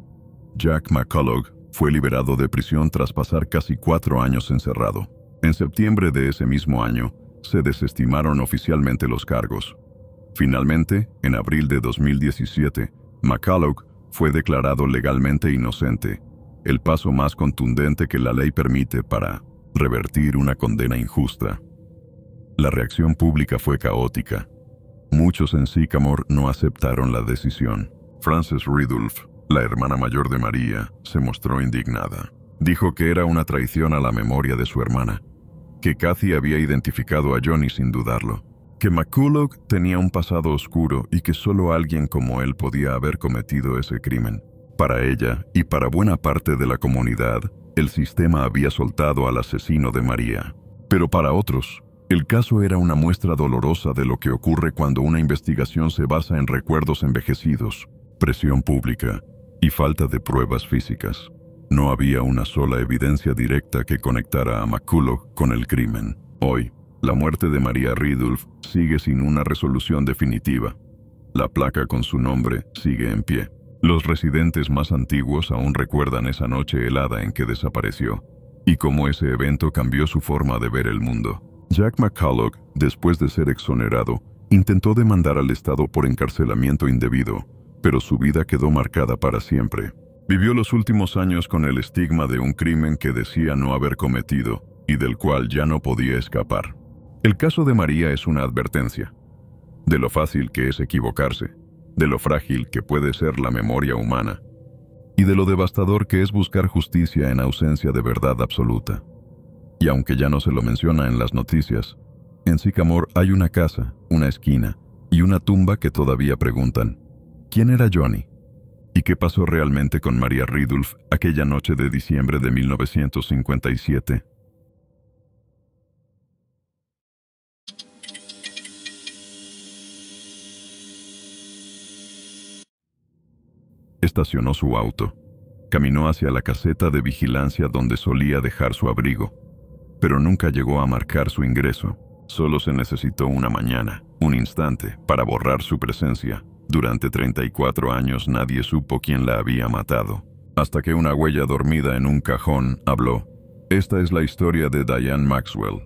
Jack McCullough fue liberado de prisión tras pasar casi 4 años encerrado. En septiembre de ese mismo año, se desestimaron oficialmente los cargos. Finalmente, en abril de 2017, McCullough fue declarado legalmente inocente, el paso más contundente que la ley permite para revertir una condena injusta. La reacción pública fue caótica. Muchos en Sycamore no aceptaron la decisión. Frances Ridulph, la hermana mayor de María, se mostró indignada. Dijo que era una traición a la memoria de su hermana, que Kathy había identificado a Johnny sin dudarlo, que McCulloch tenía un pasado oscuro y que solo alguien como él podía haber cometido ese crimen. Para ella, y para buena parte de la comunidad, el sistema había soltado al asesino de María. Pero para otros, el caso era una muestra dolorosa de lo que ocurre cuando una investigación se basa en recuerdos envejecidos, presión pública y falta de pruebas físicas. No había una sola evidencia directa que conectara a McCulloch con el crimen. Hoy, la muerte de María Ridulph sigue sin una resolución definitiva. La placa con su nombre sigue en pie. Los residentes más antiguos aún recuerdan esa noche helada en que desapareció, y cómo ese evento cambió su forma de ver el mundo. Jack McCulloch, después de ser exonerado, intentó demandar al Estado por encarcelamiento indebido, pero su vida quedó marcada para siempre. Vivió los últimos años con el estigma de un crimen que decía no haber cometido y del cual ya no podía escapar. El caso de María es una advertencia de lo fácil que es equivocarse, de lo frágil que puede ser la memoria humana y de lo devastador que es buscar justicia en ausencia de verdad absoluta. Y aunque ya no se lo menciona en las noticias, en Sycamore hay una casa, una esquina y una tumba que todavía preguntan: ¿quién era Johnny? ¿Y qué pasó realmente con María Ridulph aquella noche de diciembre de 1957? Estacionó su auto. Caminó hacia la caseta de vigilancia donde solía dejar su abrigo, pero nunca llegó a marcar su ingreso. Solo se necesitó una mañana, un instante, para borrar su presencia. Durante 34 años nadie supo quién la había matado, hasta que una huella dormida en un cajón habló. Esta es la historia de Diane Maxwell.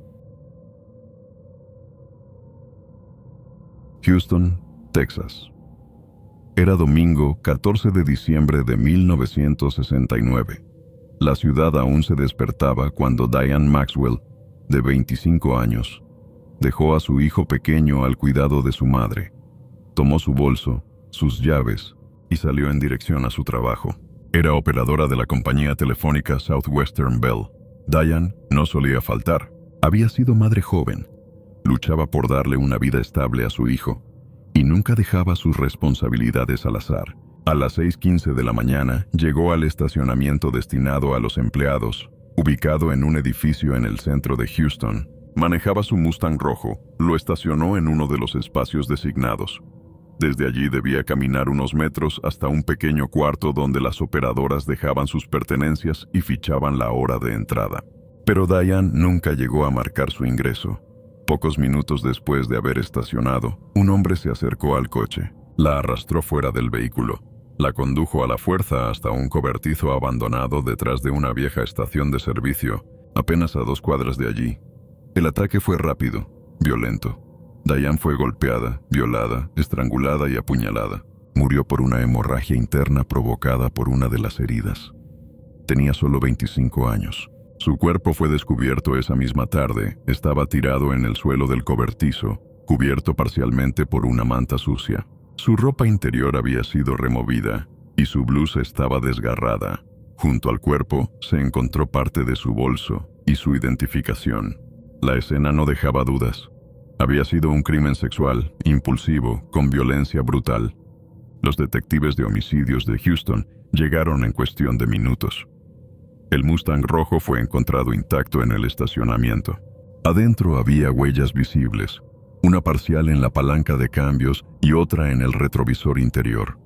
Houston, Texas. Era domingo 14 de diciembre de 1969. La ciudad aún se despertaba cuando Diane Maxwell, de 25 años, dejó a su hijo pequeño al cuidado de su madre. Tomó su bolso, sus llaves y salió en dirección a su trabajo. Era operadora de la compañía telefónica Southwestern Bell. Diane no solía faltar. Había sido madre joven. Luchaba por darle una vida estable a su hijo y nunca dejaba sus responsabilidades al azar. A las 6:15 de la mañana llegó al estacionamiento destinado a los empleados, ubicado en un edificio en el centro de Houston. Manejaba su Mustang rojo, lo estacionó en uno de los espacios designados. Desde allí debía caminar unos metros hasta un pequeño cuarto donde las operadoras dejaban sus pertenencias y fichaban la hora de entrada. Pero Diane nunca llegó a marcar su ingreso. Pocos minutos después de haber estacionado, un hombre se acercó al coche. La arrastró fuera del vehículo. La condujo a la fuerza hasta un cobertizo abandonado detrás de una vieja estación de servicio, apenas a 2 cuadras de allí. El ataque fue rápido, violento. Diane fue golpeada, violada, estrangulada y apuñalada. Murió por una hemorragia interna provocada por una de las heridas. Tenía solo 25 años. Su cuerpo fue descubierto esa misma tarde. Estaba tirado en el suelo del cobertizo, cubierto parcialmente por una manta sucia. Su ropa interior había sido removida y su blusa estaba desgarrada. Junto al cuerpo se encontró parte de su bolso y su identificación. La escena no dejaba dudas. Había sido un crimen sexual, impulsivo, con violencia brutal. Los detectives de homicidios de Houston llegaron en cuestión de minutos. El Mustang rojo fue encontrado intacto en el estacionamiento. Adentro había huellas visibles, una parcial en la palanca de cambios y otra en el retrovisor interior.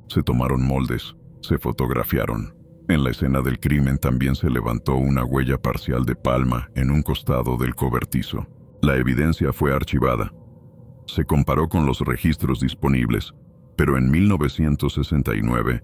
Se tomaron moldes, se fotografiaron. En la escena del crimen también se levantó una huella parcial de palma en un costado del cobertizo. La evidencia fue archivada. Se comparó con los registros disponibles, pero en 1969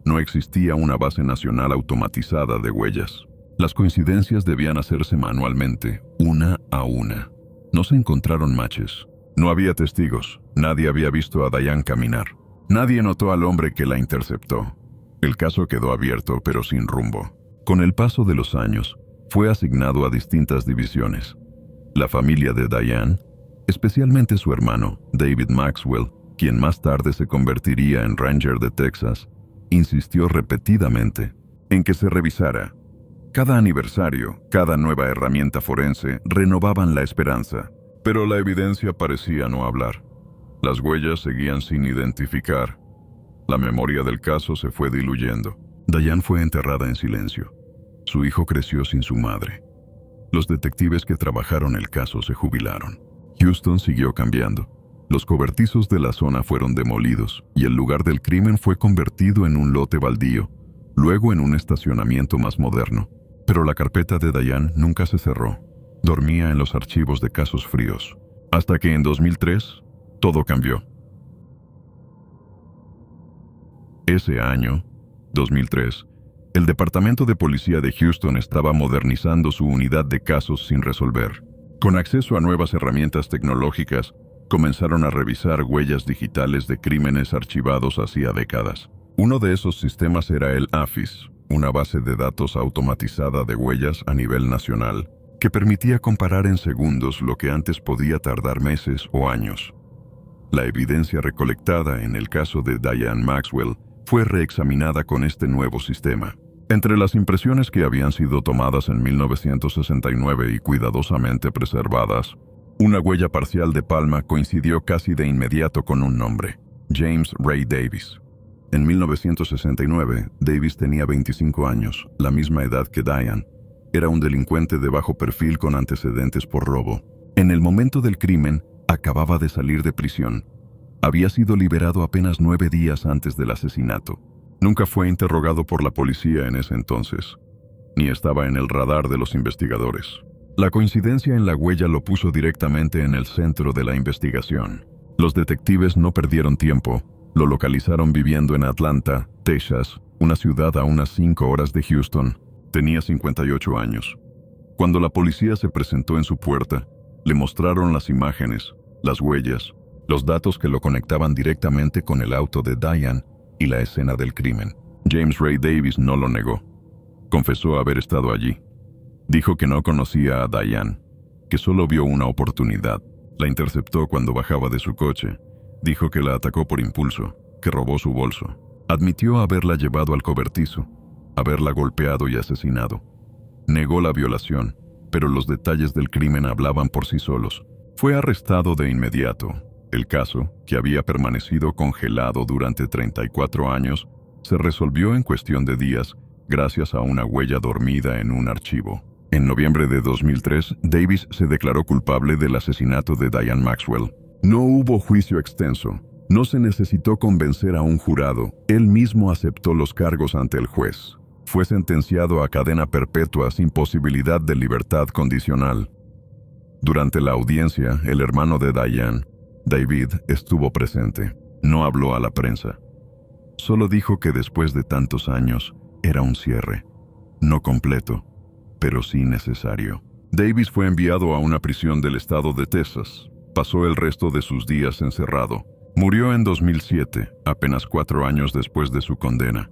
no existía una base nacional automatizada de huellas. Las coincidencias debían hacerse manualmente, una a una. No se encontraron matches. No había testigos. Nadie había visto a Diane caminar. Nadie notó al hombre que la interceptó. El caso quedó abierto, pero sin rumbo. Con el paso de los años, fue asignado a distintas divisiones. La familia de Diane, especialmente su hermano, David Maxwell, quien más tarde se convertiría en Ranger de Texas, insistió repetidamente en que se revisara. Cada aniversario, cada nueva herramienta forense renovaban la esperanza, pero la evidencia parecía no hablar. Las huellas seguían sin identificar. La memoria del caso se fue diluyendo. Diane fue enterrada en silencio. Su hijo creció sin su madre. Los detectives que trabajaron el caso se jubilaron. Houston siguió cambiando. Los cobertizos de la zona fueron demolidos y el lugar del crimen fue convertido en un lote baldío, luego en un estacionamiento más moderno. Pero la carpeta de Diane nunca se cerró. Dormía en los archivos de casos fríos. Hasta que en 2003, todo cambió. Ese año, 2003, el Departamento de Policía de Houston estaba modernizando su unidad de casos sin resolver. Con acceso a nuevas herramientas tecnológicas, comenzaron a revisar huellas digitales de crímenes archivados hacía décadas. Uno de esos sistemas era el AFIS, una base de datos automatizada de huellas a nivel nacional, que permitía comparar en segundos lo que antes podía tardar meses o años. La evidencia recolectada en el caso de Diane Maxwell fue reexaminada con este nuevo sistema. Entre las impresiones que habían sido tomadas en 1969 y cuidadosamente preservadas, una huella parcial de palma coincidió casi de inmediato con un nombre: James Ray Davis. En 1969, Davis tenía 25 años, la misma edad que Diane. Era un delincuente de bajo perfil con antecedentes por robo. En el momento del crimen, acababa de salir de prisión. Había sido liberado apenas 9 días antes del asesinato. Nunca fue interrogado por la policía en ese entonces, ni estaba en el radar de los investigadores. La coincidencia en la huella lo puso directamente en el centro de la investigación. Los detectives no perdieron tiempo. Lo localizaron viviendo en Atlanta, Texas, una ciudad a unas 5 horas de Houston. Tenía 58 años. Cuando la policía se presentó en su puerta, le mostraron las imágenes, las huellas, los datos que lo conectaban directamente con el auto de Diane y la escena del crimen. James Ray Davis no lo negó. Confesó haber estado allí. Dijo que no conocía a Diane, que solo vio una oportunidad. La interceptó cuando bajaba de su coche. Dijo que la atacó por impulso, que robó su bolso. Admitió haberla llevado al cobertizo, haberla golpeado y asesinado. Negó la violación, pero los detalles del crimen hablaban por sí solos. Fue arrestado de inmediato. El caso, que había permanecido congelado durante 34 años, se resolvió en cuestión de días gracias a una huella dormida en un archivo. En noviembre de 2003, Davis se declaró culpable del asesinato de Diane Maxwell. No hubo juicio extenso. No se necesitó convencer a un jurado. Él mismo aceptó los cargos ante el juez. Fue sentenciado a cadena perpetua sin posibilidad de libertad condicional. Durante la audiencia, el hermano de Diane, David, estuvo presente. No habló a la prensa. Solo dijo que después de tantos años, era un cierre. No completo, pero sí necesario. Davis fue enviado a una prisión del estado de Texas. Pasó el resto de sus días encerrado. Murió en 2007, apenas 4 años después de su condena.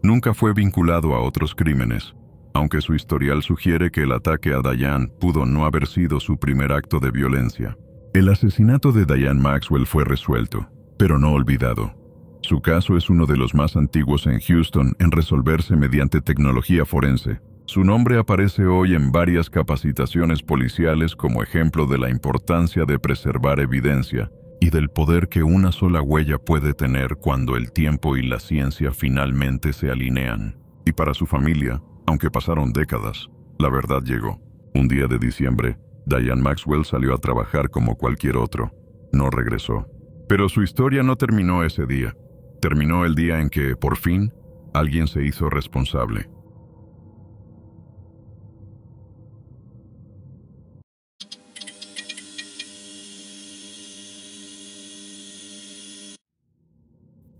Nunca fue vinculado a otros crímenes, aunque su historial sugiere que el ataque a Diane pudo no haber sido su primer acto de violencia. El asesinato de Diane Maxwell fue resuelto, pero no olvidado. Su caso es uno de los más antiguos en Houston en resolverse mediante tecnología forense. Su nombre aparece hoy en varias capacitaciones policiales como ejemplo de la importancia de preservar evidencia y del poder que una sola huella puede tener cuando el tiempo y la ciencia finalmente se alinean. Y para su familia, aunque pasaron décadas, la verdad llegó. Un día de diciembre, Diane Maxwell salió a trabajar como cualquier otro. No regresó. Pero su historia no terminó ese día. Terminó el día en que, por fin, alguien se hizo responsable.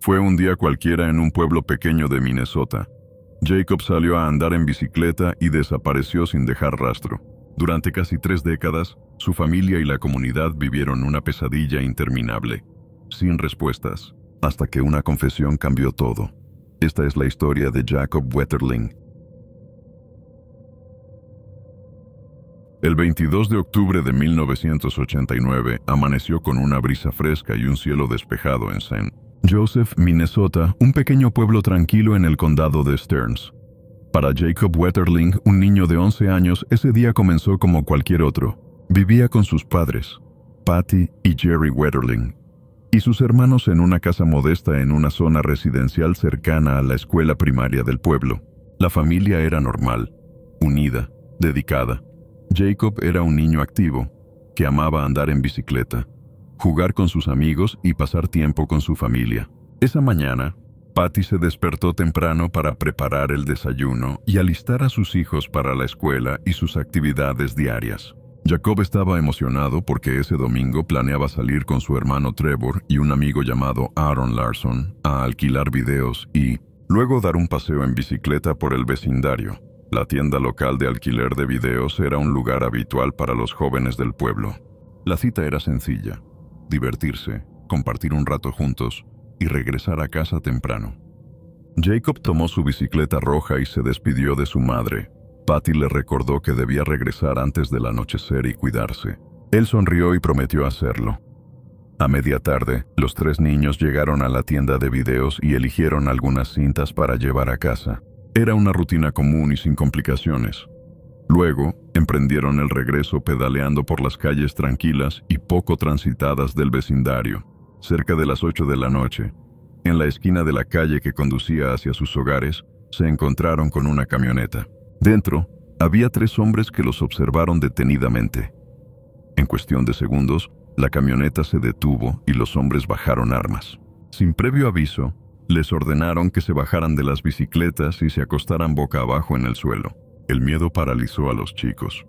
Fue un día cualquiera en un pueblo pequeño de Minnesota. Jacob salió a andar en bicicleta y desapareció sin dejar rastro. Durante casi 3 décadas, su familia y la comunidad vivieron una pesadilla interminable, sin respuestas, hasta que una confesión cambió todo. Esta es la historia de Jacob Wetterling. El 22 de octubre de 1989 amaneció con una brisa fresca y un cielo despejado en St. Joseph, Minnesota, un pequeño pueblo tranquilo en el condado de Stearns. Para Jacob Wetterling, un niño de 11 años, ese día comenzó como cualquier otro. Vivía con sus padres, Patty y Jerry Wetterling, y sus hermanos en una casa modesta en una zona residencial cercana a la escuela primaria del pueblo. La familia era normal, unida, dedicada. Jacob era un niño activo, que amaba andar en bicicleta, jugar con sus amigos y pasar tiempo con su familia. Esa mañana, Patty se despertó temprano para preparar el desayuno y alistar a sus hijos para la escuela y sus actividades diarias. Jacob estaba emocionado porque ese domingo planeaba salir con su hermano Trevor y un amigo llamado Aaron Larson a alquilar videos y luego dar un paseo en bicicleta por el vecindario. La tienda local de alquiler de videos era un lugar habitual para los jóvenes del pueblo. La cita era sencilla: divertirse, compartir un rato juntos y regresar a casa temprano. Jacob tomó su bicicleta roja y se despidió de su madre. Patty le recordó que debía regresar antes del anochecer y cuidarse. Él sonrió y prometió hacerlo. A media tarde, los tres niños llegaron a la tienda de videos y eligieron algunas cintas para llevar a casa. Era una rutina común y sin complicaciones. Luego, emprendieron el regreso pedaleando por las calles tranquilas y poco transitadas del vecindario. Cerca de las 8 de la noche, en la esquina de la calle que conducía hacia sus hogares, se encontraron con una camioneta. Dentro, había tres hombres que los observaron detenidamente. En cuestión de segundos, la camioneta se detuvo y los hombres bajaron armas. Sin previo aviso, les ordenaron que se bajaran de las bicicletas y se acostaran boca abajo en el suelo. El miedo paralizó a los chicos.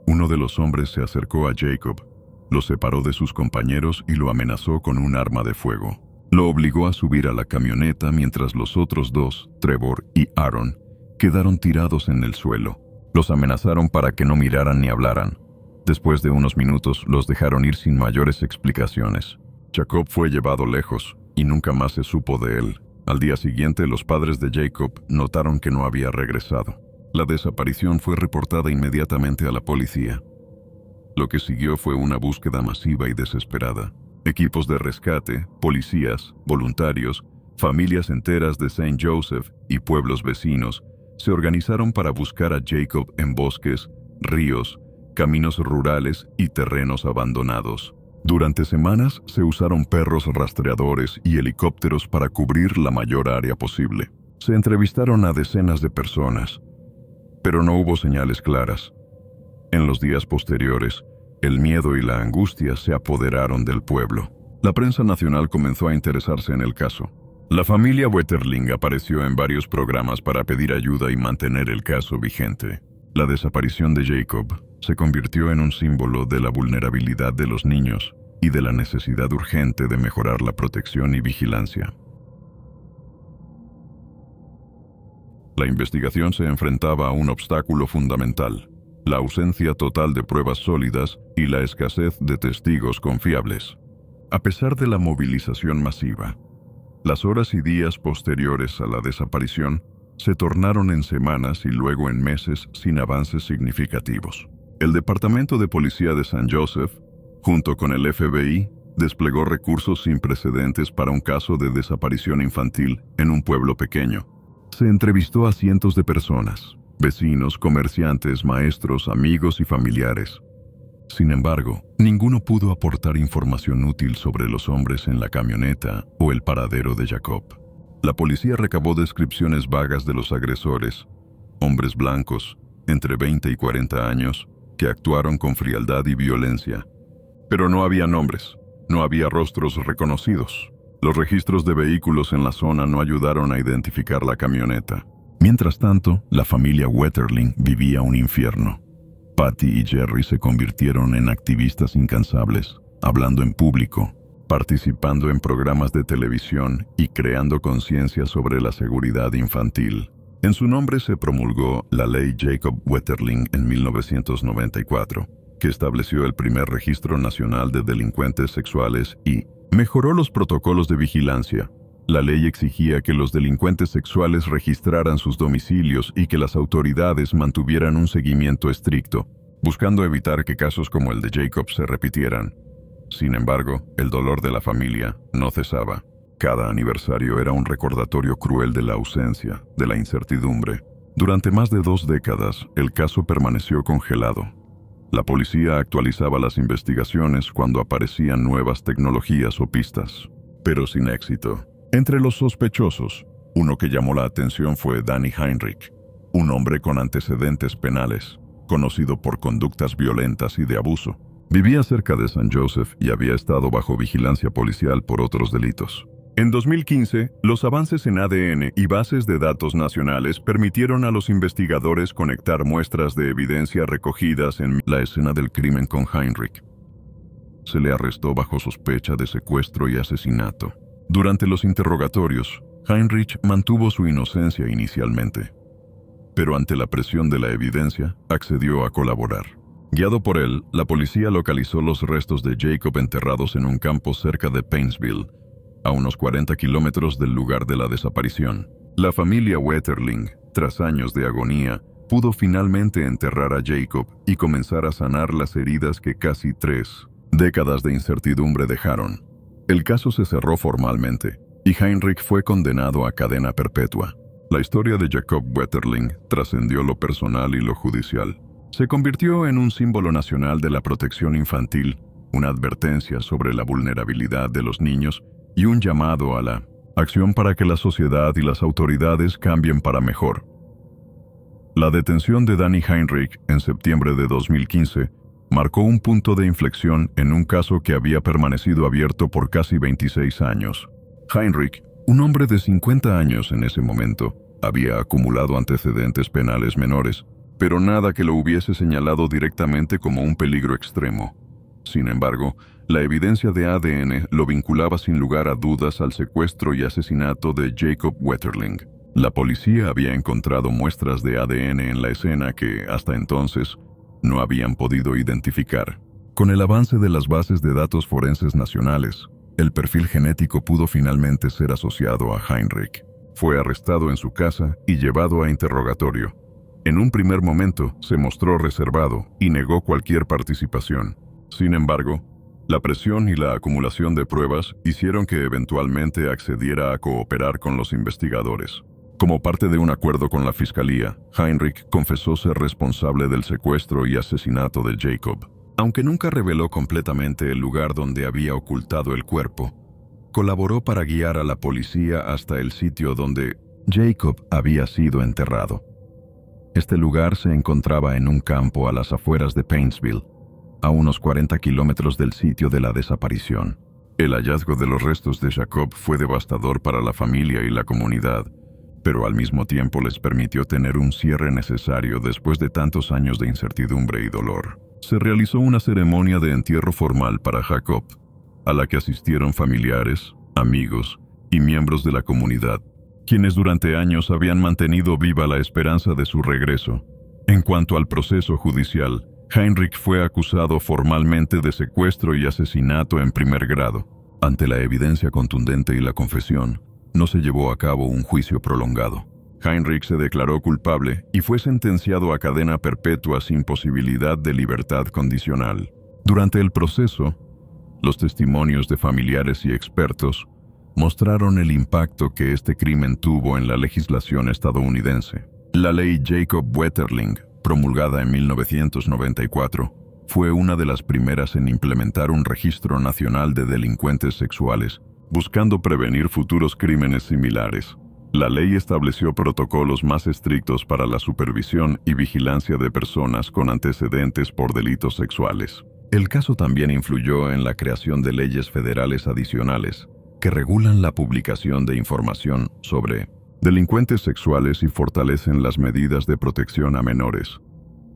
Uno de los hombres se acercó a Jacob, lo separó de sus compañeros y lo amenazó con un arma de fuego. Lo obligó a subir a la camioneta mientras los otros dos, Trevor y Aaron, quedaron tirados en el suelo. Los amenazaron para que no miraran ni hablaran. Después de unos minutos, los dejaron ir sin mayores explicaciones. Jacob fue llevado lejos y nunca más se supo de él. Al día siguiente, los padres de Jacob notaron que no había regresado. La desaparición fue reportada inmediatamente a la policía. Lo que siguió fue una búsqueda masiva y desesperada. Equipos de rescate, policías, voluntarios, familias enteras de St. Joseph y pueblos vecinos se organizaron para buscar a Jacob en bosques, ríos, caminos rurales y terrenos abandonados. Durante semanas se usaron perros rastreadores y helicópteros para cubrir la mayor área posible. Se entrevistaron a decenas de personas, pero no hubo señales claras. En los días posteriores, el miedo y la angustia se apoderaron del pueblo. La prensa nacional comenzó a interesarse en el caso. La familia Wetterling apareció en varios programas para pedir ayuda y mantener el caso vigente. La desaparición de Jacob se convirtió en un símbolo de la vulnerabilidad de los niños y de la necesidad urgente de mejorar la protección y vigilancia. La investigación se enfrentaba a un obstáculo fundamental: la ausencia total de pruebas sólidas y la escasez de testigos confiables. A pesar de la movilización masiva, las horas y días posteriores a la desaparición se tornaron en semanas y luego en meses sin avances significativos. El Departamento de Policía de St. Joseph, junto con el FBI, desplegó recursos sin precedentes para un caso de desaparición infantil en un pueblo pequeño. Se entrevistó a cientos de personas: vecinos, comerciantes, maestros, amigos y familiares. Sin embargo, ninguno pudo aportar información útil sobre los hombres en la camioneta o el paradero de Jacob. La policía recabó descripciones vagas de los agresores, hombres blancos, entre 20 y 40 años, que actuaron con frialdad y violencia. Pero no había nombres, no había rostros reconocidos. Los registros de vehículos en la zona no ayudaron a identificar la camioneta. Mientras tanto, la familia Wetterling vivía un infierno. Patty y Jerry se convirtieron en activistas incansables, hablando en público, participando en programas de televisión y creando conciencia sobre la seguridad infantil. En su nombre se promulgó la Ley Jacob Wetterling en 1994, que estableció el primer registro nacional de delincuentes sexuales y mejoró los protocolos de vigilancia. La ley exigía que los delincuentes sexuales registraran sus domicilios y que las autoridades mantuvieran un seguimiento estricto. buscando evitar que casos como el de Jacob se repitieran. Sin embargo, el dolor de la familia no cesaba. Cada aniversario era un recordatorio cruel de la ausencia, de la incertidumbre. Durante más de 2 décadas, el caso permaneció congelado. La policía actualizaba las investigaciones cuando aparecían nuevas tecnologías o pistas, pero sin éxito. Entre los sospechosos, uno que llamó la atención fue Danny Heinrich, un hombre con antecedentes penales, conocido por conductas violentas y de abuso. Vivía cerca de St. Joseph y había estado bajo vigilancia policial por otros delitos. En 2015, los avances en ADN y bases de datos nacionales permitieron a los investigadores conectar muestras de evidencia recogidas en la escena del crimen con Heinrich. Se le arrestó bajo sospecha de secuestro y asesinato. Durante los interrogatorios, Heinrich mantuvo su inocencia inicialmente, pero ante la presión de la evidencia, accedió a colaborar. Guiado por él, la policía localizó los restos de Jacob enterrados en un campo cerca de Paintsville, a unos 40 kilómetros del lugar de la desaparición. La familia Wetterling, tras años de agonía, pudo finalmente enterrar a Jacob y comenzar a sanar las heridas que casi 3 décadas de incertidumbre dejaron. El caso se cerró formalmente, y Heinrich fue condenado a cadena perpetua. La historia de Jacob Wetterling trascendió lo personal y lo judicial. Se convirtió en un símbolo nacional de la protección infantil, una advertencia sobre la vulnerabilidad de los niños y un llamado a la acción para que la sociedad y las autoridades cambien para mejor. La detención de Danny Heinrich en septiembre de 2015 marcó un punto de inflexión en un caso que había permanecido abierto por casi 26 años. Heinrich, un hombre de 50 años en ese momento, había acumulado antecedentes penales menores, pero nada que lo hubiese señalado directamente como un peligro extremo. Sin embargo, la evidencia de ADN lo vinculaba sin lugar a dudas al secuestro y asesinato de Jacob Wetterling. La policía había encontrado muestras de ADN en la escena que, hasta entonces, no habían podido identificar. Con el avance de las bases de datos forenses nacionales, el perfil genético pudo finalmente ser asociado a Heinrich. Fue arrestado en su casa y llevado a interrogatorio. En un primer momento, se mostró reservado y negó cualquier participación. Sin embargo, la presión y la acumulación de pruebas hicieron que eventualmente accediera a cooperar con los investigadores. Como parte de un acuerdo con la fiscalía, Heinrich confesó ser responsable del secuestro y asesinato de Jacob. Aunque nunca reveló completamente el lugar donde había ocultado el cuerpo, colaboró para guiar a la policía hasta el sitio donde Jacob había sido enterrado. Este lugar se encontraba en un campo a las afueras de Paintsville, a unos 40 kilómetros del sitio de la desaparición. El hallazgo de los restos de Jacob fue devastador para la familia y la comunidad, pero al mismo tiempo les permitió tener un cierre necesario después de tantos años de incertidumbre y dolor. Se realizó una ceremonia de entierro formal para Jacob, a la que asistieron familiares, amigos y miembros de la comunidad, quienes durante años habían mantenido viva la esperanza de su regreso. En cuanto al proceso judicial, Heinrich fue acusado formalmente de secuestro y asesinato en primer grado. Ante la evidencia contundente y la confesión, no se llevó a cabo un juicio prolongado. Heinrich se declaró culpable y fue sentenciado a cadena perpetua sin posibilidad de libertad condicional. Durante el proceso, los testimonios de familiares y expertos mostraron el impacto que este crimen tuvo en la legislación estadounidense. La ley Jacob Wetterling, promulgada en 1994, fue una de las primeras en implementar un registro nacional de delincuentes sexuales, buscando prevenir futuros crímenes similares. La ley estableció protocolos más estrictos para la supervisión y vigilancia de personas con antecedentes por delitos sexuales. El caso también influyó en la creación de leyes federales adicionales que regulan la publicación de información sobre delincuentes sexuales y fortalecen las medidas de protección a menores.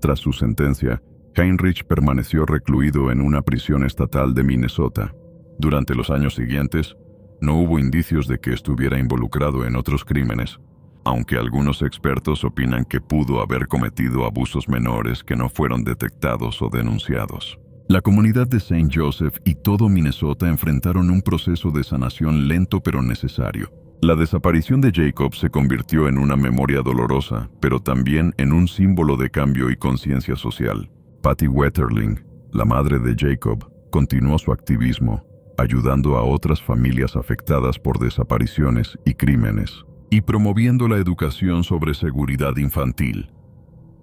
Tras su sentencia, Heinrich permaneció recluido en una prisión estatal de Minnesota. Durante los años siguientes, no hubo indicios de que estuviera involucrado en otros crímenes, aunque algunos expertos opinan que pudo haber cometido abusos menores que no fueron detectados o denunciados. La comunidad de St. Joseph y todo Minnesota enfrentaron un proceso de sanación lento pero necesario. La desaparición de Jacob se convirtió en una memoria dolorosa, pero también en un símbolo de cambio y conciencia social. Patty Wetterling, la madre de Jacob, continuó su activismo, ayudando a otras familias afectadas por desapariciones y crímenes, y promoviendo la educación sobre seguridad infantil.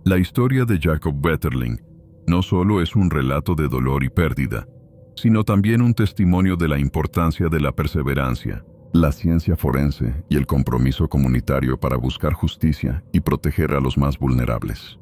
La historia de Jacob Wetterling no solo es un relato de dolor y pérdida, sino también un testimonio de la importancia de la perseverancia, la ciencia forense y el compromiso comunitario para buscar justicia y proteger a los más vulnerables.